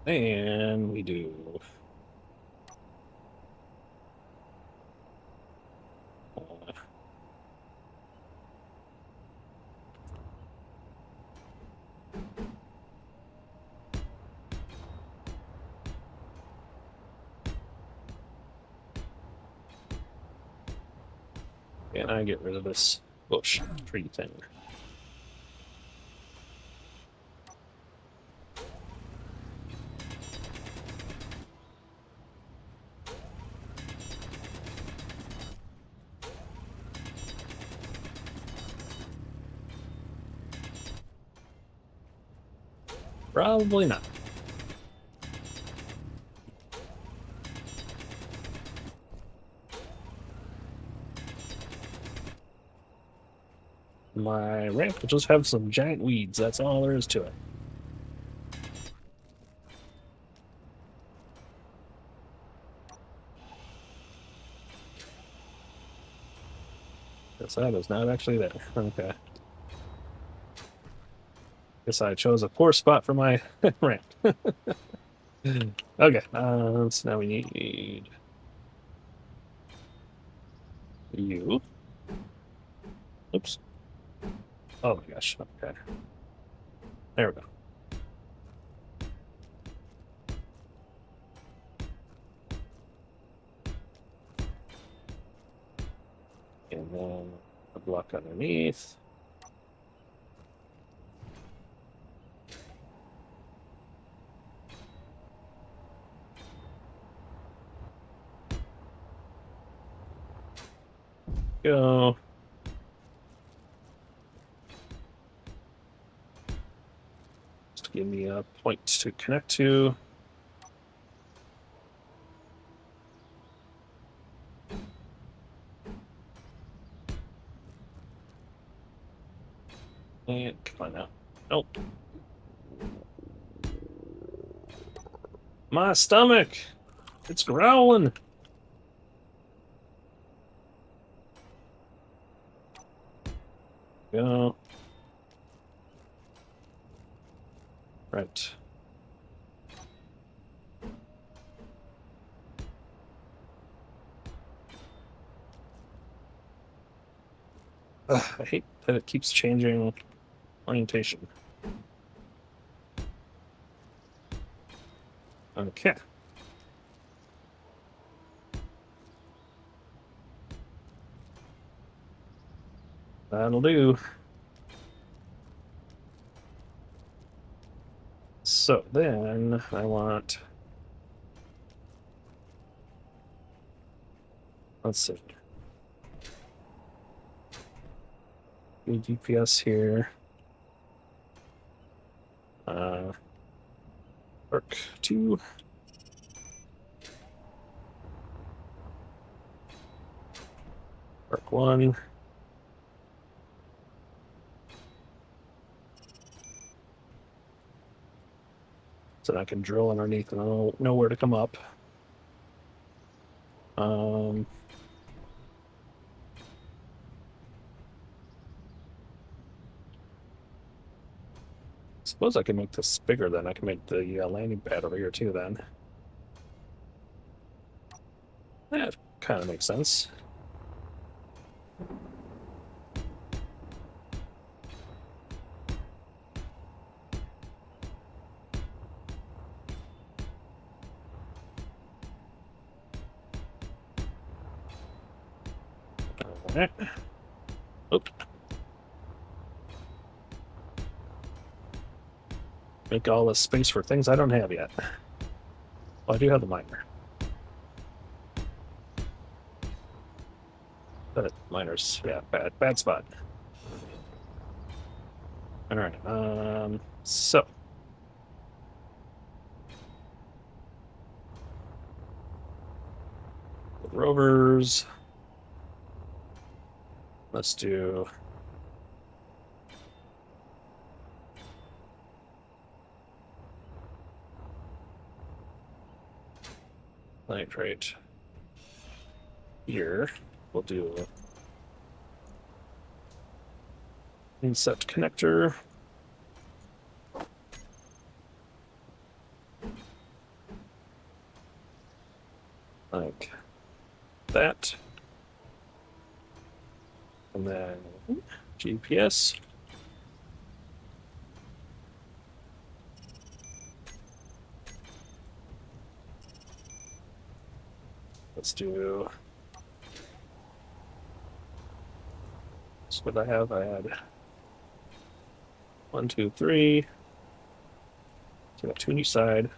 And we do. And I get rid of this bush tree thing. Probably not. My ramp will just have some giant weeds. That's all there is to it. Guess that is not actually there. Okay. Guess I chose a poor spot for my ramp. Okay, so now we need you. Oops. Oh my gosh. Okay. There we go. And then a block underneath. Go. Just give me a point to connect to. And come on now. Nope. My stomach! It's growling! Go. Right. Ugh, I hate that it keeps changing orientation. Okay. That'll do. So then I want, let's see, GPS here. Arc 2. Arc 1. So I can drill underneath and I'll know where to come up. Suppose I can make this bigger then. I can make the landing pad over here too then. That kind of makes sense. Alright. Oop. Make all this space for things I don't have yet. Well, I do have the miner. But miners, yeah, bad spot. Alright, so. The rovers. Let's do nitrate here. We'll do inset connector. like that. And then GPS. Let's do. What I have, I had 1, 2, 3. So I got 2 on each side.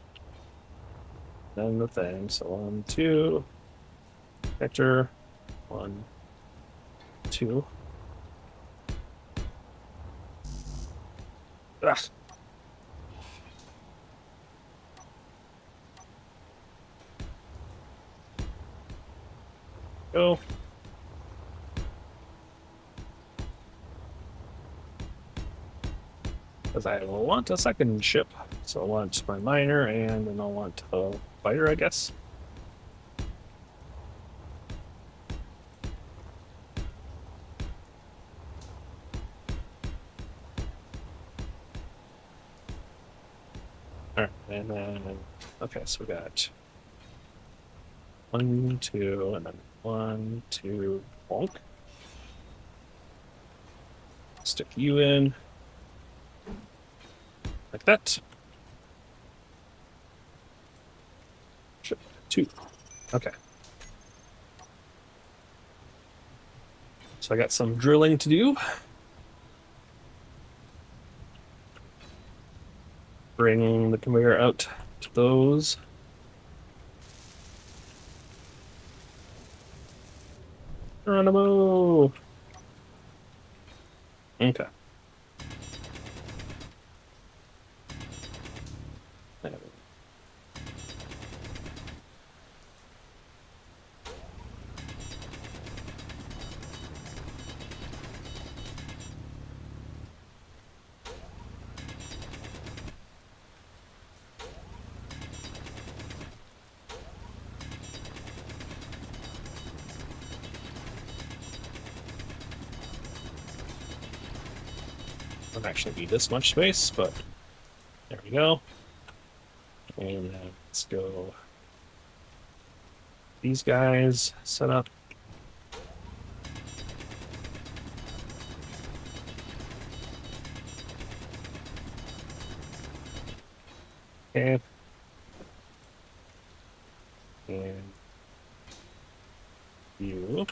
Then the thing. So 1, 2. Vector. 1, 2. Ah. Go. Because I will want a second ship. So I want my miner and then I'll want a fighter, I guess. Alright, and then okay, so we got 1, 2, and then 1, 2, bonk. Stick you in. Like that. Ship 2. Okay. So I got some drilling to do. Bring the conveyor out to those. Geronimo! Okay. Don't actually need this much space, but there we go. And let's go. These guys set up. Okay. And you.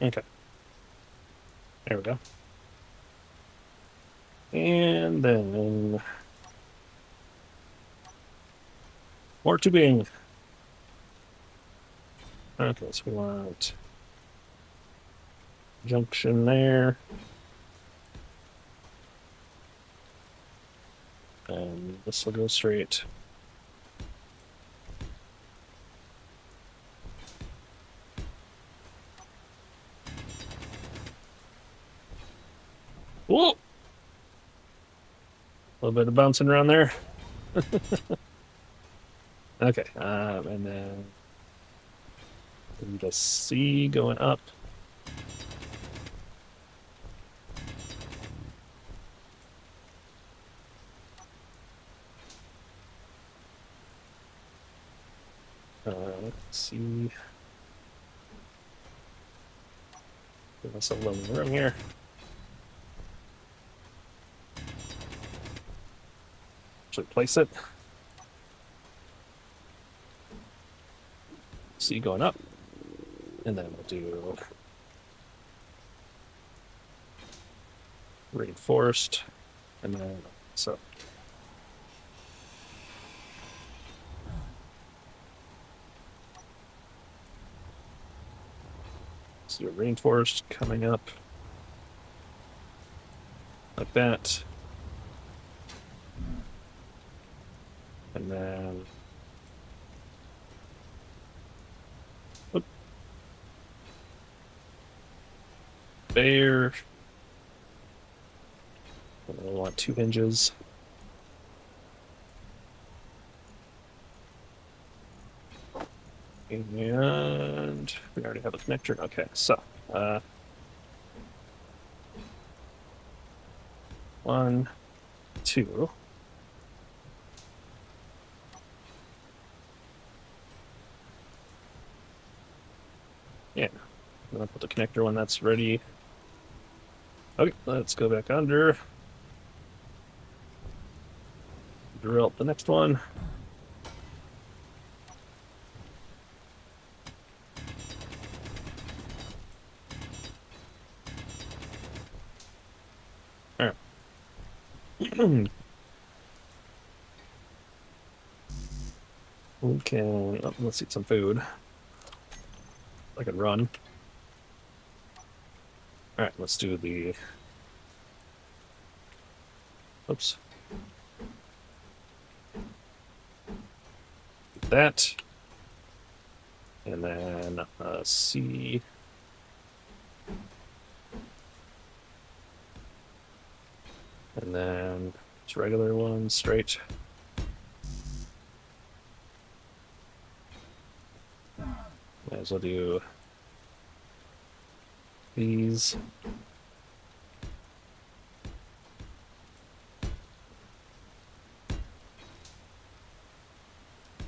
Okay. There we go. And then more tubing. Okay, so we want junction there. And this will go straight. Whoa! A little bit of bouncing around there. Okay, and then we just C going up. Let's see. Give us a little room here. Actually place it. C going up. And then we'll do reinforced. And then so. So reinforced coming up like that. And then whoop, there. And then we want 2 hinges. And we already have a connector. Okay, so 1, 2. Yeah, I'm gonna put the connector when that's ready. Okay, let's go back under. Drill up the next one. All right. We can, let's eat some food. I can run. All right, let's do the, oops. That. And then C. And then just regular one, straight. Might as well do these.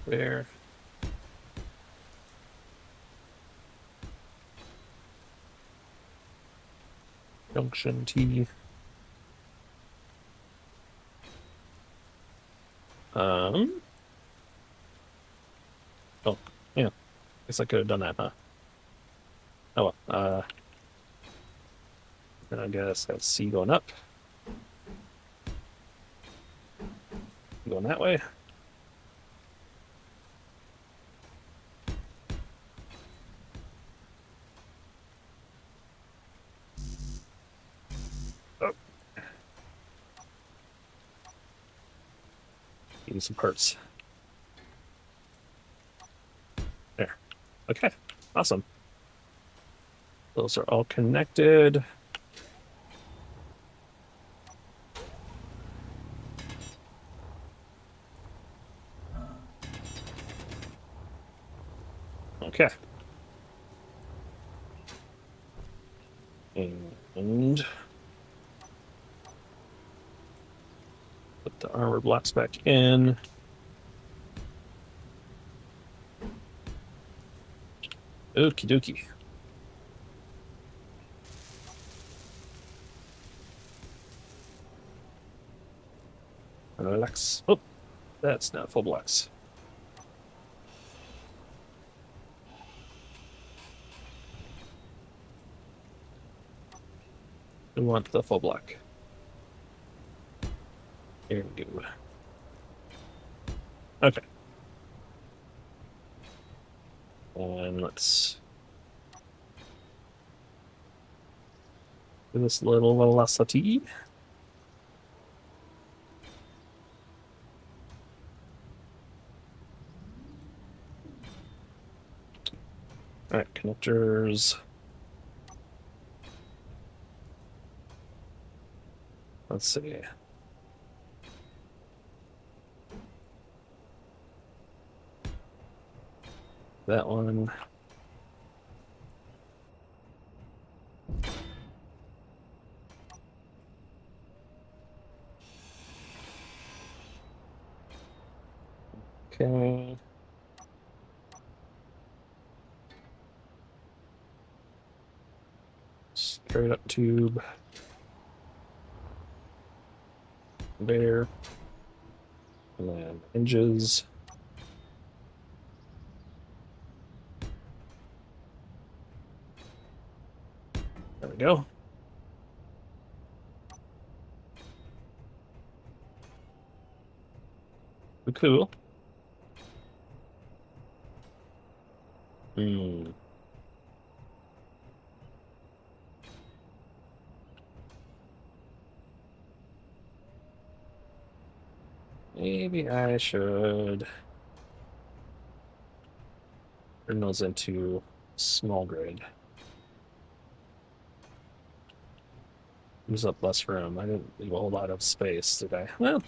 There. Junction T. Oh, yeah. Guess I could have done that, huh? Oh well. Then I guess that's C going up. Going that way. Oh. Need some parts. There. Okay. Awesome. Those are all connected. Okay. And put the armor blocks back in. Okie dokie. Relax. Oh, that's not full blocks. We want the full block. Here we go. Okay. And let's do this little velocity. All right, connectors. Let's see. That one. Okay. Straight up tube. There. And then hinges. There we go. Cool. Hmm. Maybe I should turn those into small grid. Use up less room. I didn't leave a whole lot of space, did I? Well,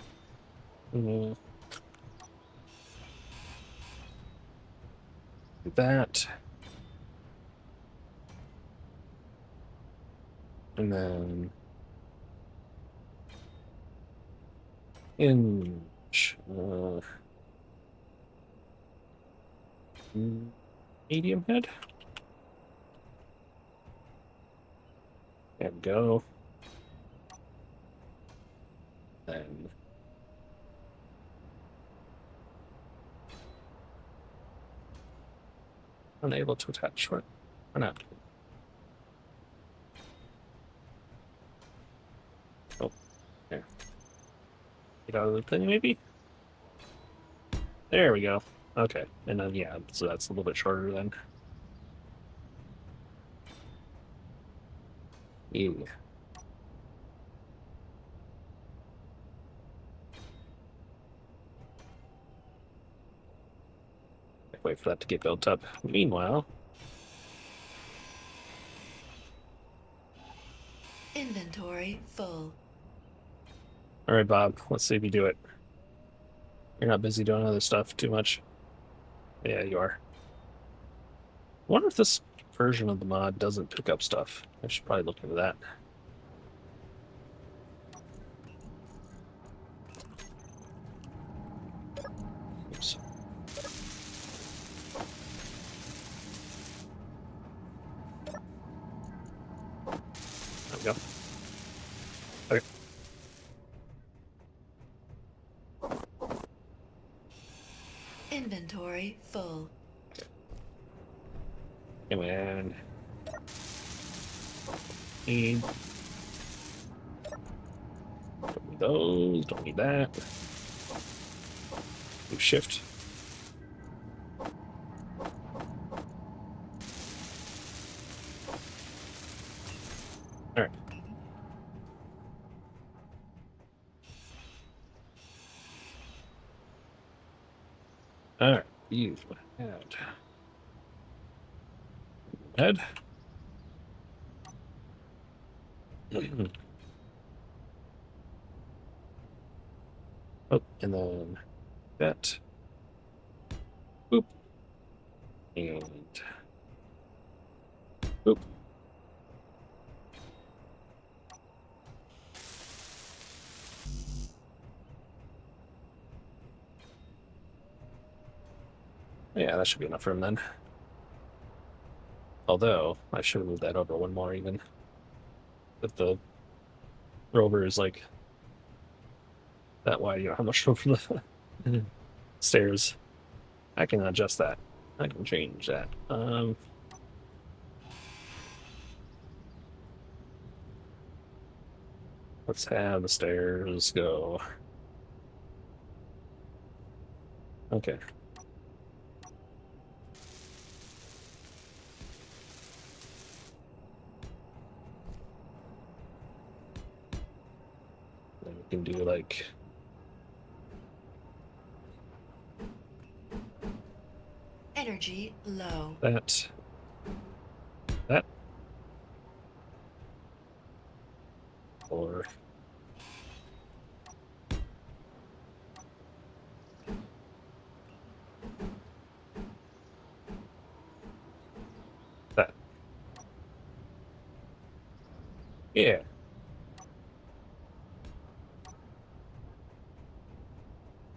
Do that. And then inch. Medium head. And go. Then unable to attach. What? Or not? Oh, there. Get out of the thing, maybe? There we go. Okay. And then, yeah, so that's a little bit shorter then. Yeah. Wait for that to get built up. Meanwhile, Inventory full. all right, Bob, let's see if you do it. You're not busy doing other stuff too much. Yeah, you are. I wonder if this version of the mod doesn't pick up stuff. I should probably look into that. Oops. There we go. Okay. Inventory full. And need. Don't need those. Don't need that. Do shift. All right. All right. You head. Oh, and then that. Boop. And boop. Yeah, that should be enough room then. Although, I should have moved that over one more even. If the rover is like that wide, you know how much room for the stairs. I can adjust that. I can change that. Let's have the stairs go. Okay. Then we can do like Energy low. that. Or that. Yeah.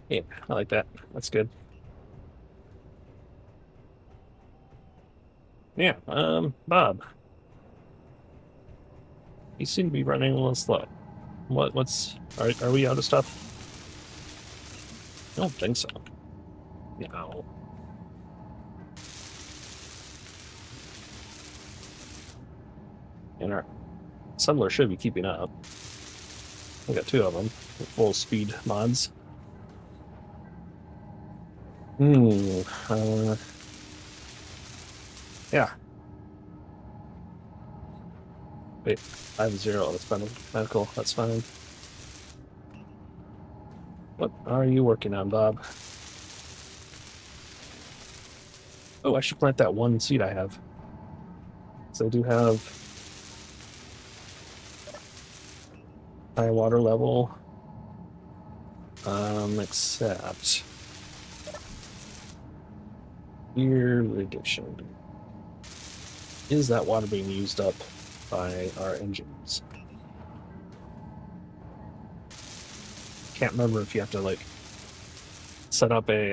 Yeah, I like that. That's good. Yeah, Bob. You seem to be running a little slow. Are we out of stuff? I don't think so. No. And our assembler should be keeping up. We got two of them with full speed mods. Yeah. Wait, 5-0. That's fine. Medical. That's fine. What are you working on, Bob? Oh, I should plant that one seed I have. So I do have high water level. Except Irrigation. Is that water being used up by our engines? Can't remember if you have to like set up a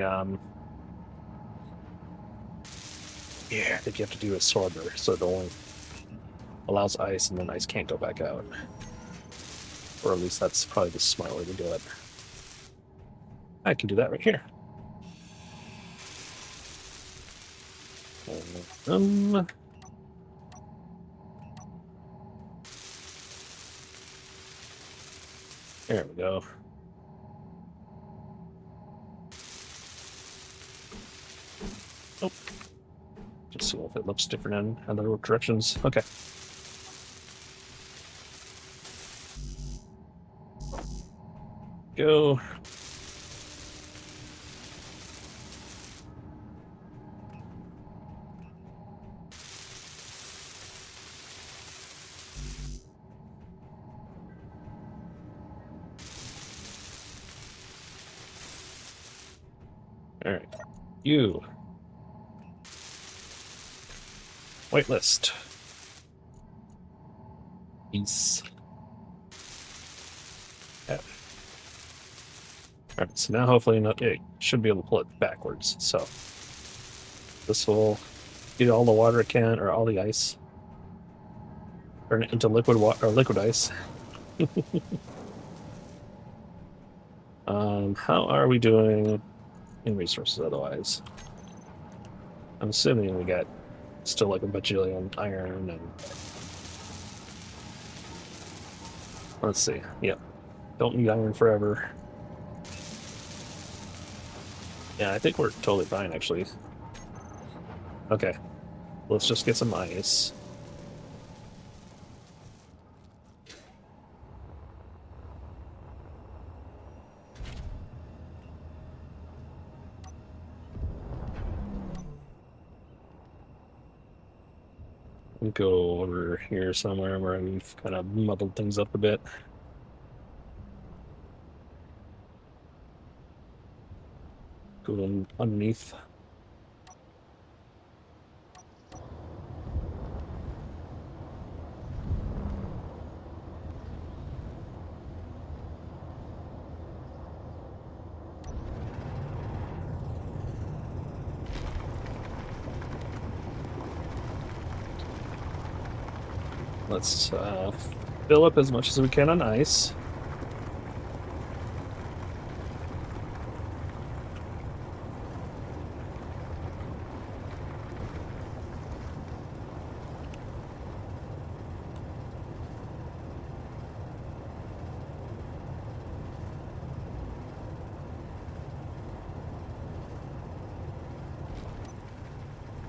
yeah, I think you have to do a sorter so it only allows ice and then ice can't go back out. Or at least that's probably the smart way to do it. I can do that right here. There we go. Oh, just see if it looks different in other directions. Okay. Go. All right. You. Whitelist. Peace. Yeah. All right, so now hopefully it should be able to pull it backwards. So this will get all the water it can, or all the ice, turn it into liquid water or liquid ice. How are we doing in resources otherwise? I'm assuming we got still like a bajillion iron and let's see. Yep. Don't need iron forever. Yeah, I think we're totally fine actually. Okay. Let's just get some ice. Go over here somewhere where we've kind of muddled things up a bit. Go underneath. Let's fill up as much as we can on ice.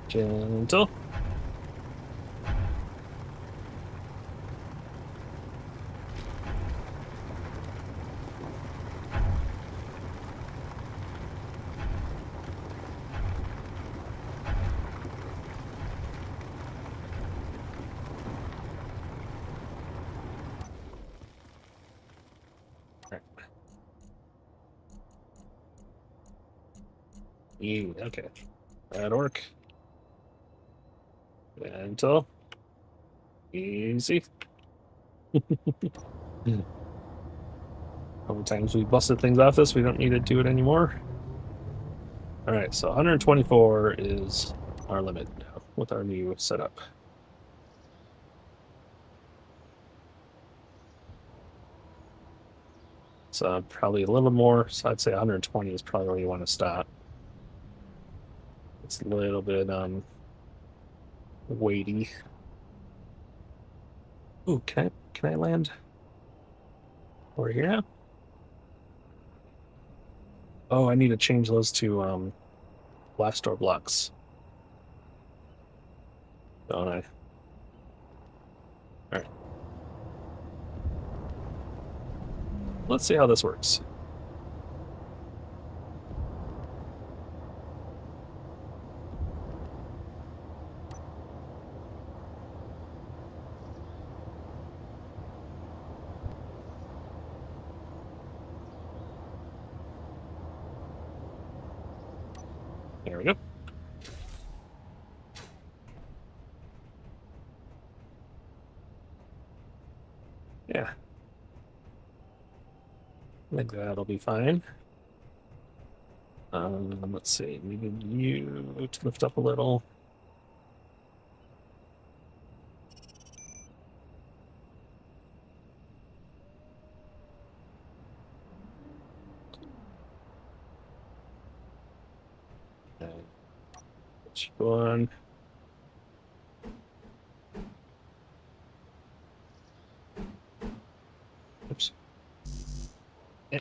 Gentle. Okay. That'll work. Gentle. Easy. How many times we busted things off this, we don't need to do it anymore. All right, so 124 is our limit with our new setup. So probably a little more. So I'd say 120 is probably where you want to stop. It's a little bit weighty. Ooh, can I land over here now? Oh, I need to change those to blast door blocks. Don't I? All right. Let's see how this works. There we go. I think that'll be fine. Let's see, maybe you to lift up a little. Okay. Put you on. Oops. Eh,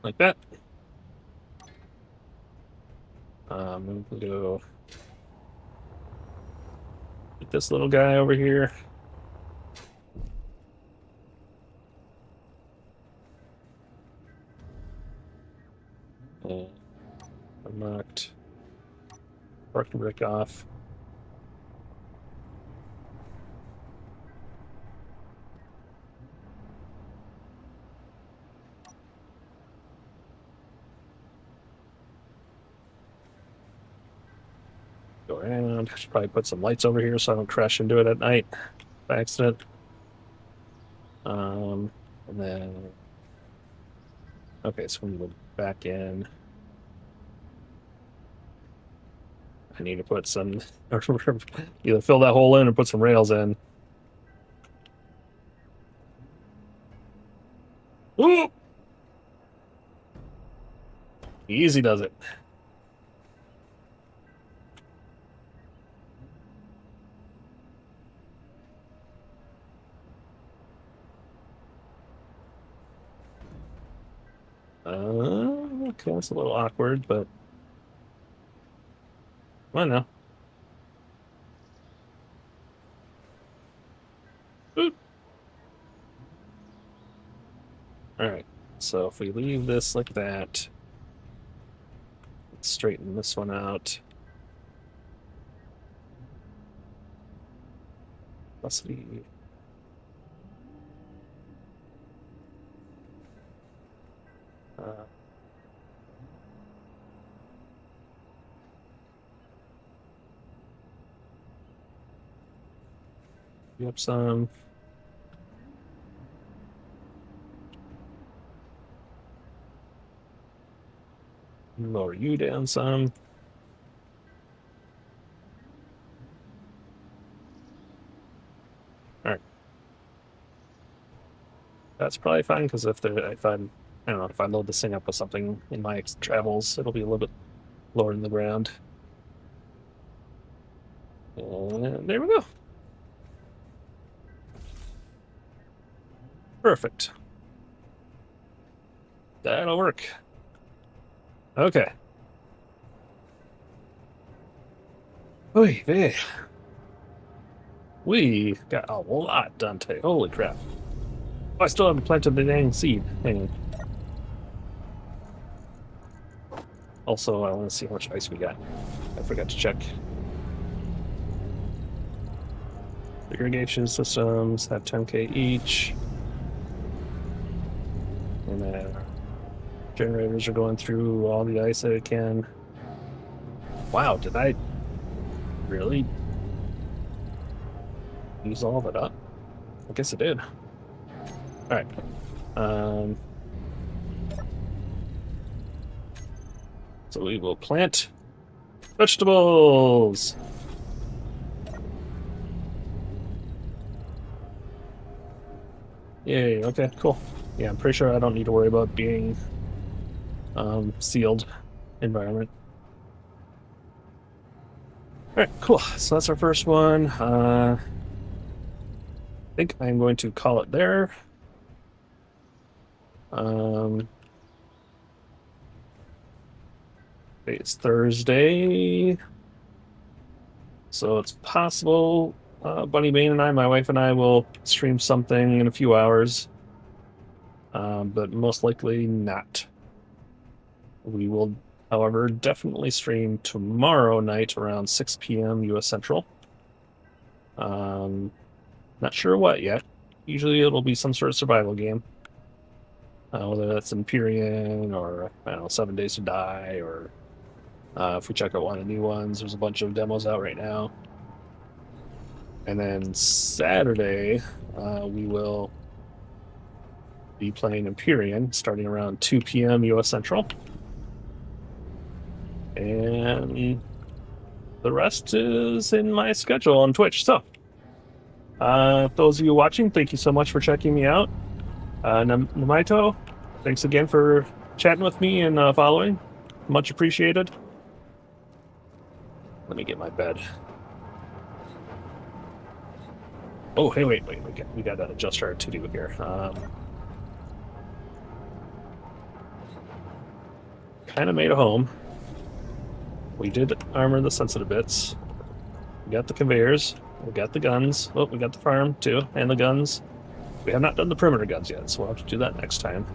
like that. We'll go get this little guy over here. And unlocked. Parking brake off. Go around. I should probably put some lights over here so I don't crash into it at night by accident. And then okay, so when you go back in, I need to put some either fill that hole in or put some rails in. Ooh! Easy does it. Okay, that's a little awkward, but I know. Oop. All right, so if we leave this like that, let's straighten this one out. Velocity. Uh, Yep, some. Lower you down some. All right. That's probably fine because if I don't know, if I load this thing up with something in my travels, it'll be a little bit lower than the ground. And there we go. Perfect. That'll work. Okay. Oy vey. We got a lot done today. Holy crap. Oh, I still haven't planted the dang seed. Hang on. Also, I want to see how much ice we got. I forgot to check. The irrigation systems have 10K each. And then generators are going through all the ice that it can. Wow, did I really use all of it up? I guess it did. All right. So we will plant vegetables. Yay, okay, cool. Yeah, I'm pretty sure I don't need to worry about being sealed environment. All right, cool. So that's our first one. I think I'm going to call it there. It's Thursday, so it's possible Bunny Bane and I, my wife and I, will stream something in a few hours, but most likely not. We will, however, definitely stream tomorrow night around 6 p.m. U.S. Central. Not sure what yet. Usually it'll be some sort of survival game. Whether that's Empyrean or, I don't know, 7 Days to Die, or if we check out one of the new ones, there's a bunch of demos out right now. And then Saturday, we will be playing Empyrean starting around 2 p.m. US Central. And the rest is in my schedule on Twitch. So, those of you watching, thank you so much for checking me out. Namaito, thanks again for chatting with me and following. Much appreciated. Let me get my bed. Oh, hey, wait. We got to adjust our to-do here. Kind of made a home. We did armor the sensitive bits. We got the conveyors. We got the guns. Oh, we got the farm too, and the guns. We have not done the perimeter guns yet, so we'll have to do that next time.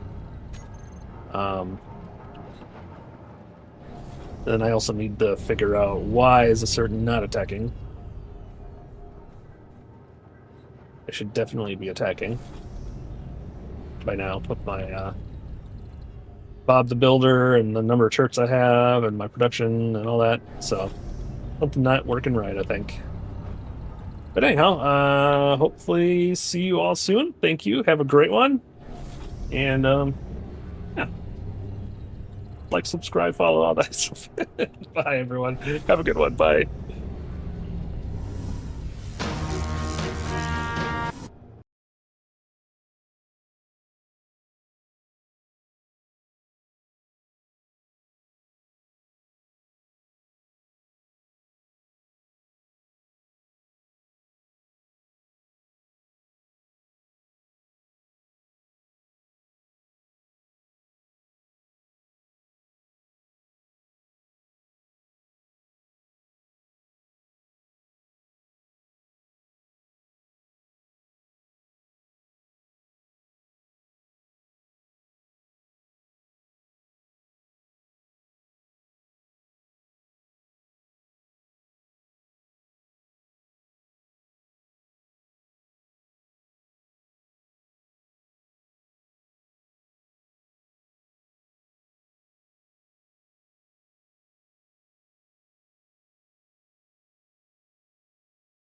Then I also need to figure out why is a certain not attacking. I should definitely be attacking by now with my Bob the Builder and the number of shirts I have and my production and all that. So something not working right, I think. But anyhow, hopefully see you all soon. Thank you. Have a great one. And yeah. Like, subscribe, follow, all that stuff. Bye, everyone. Have a good one. Bye.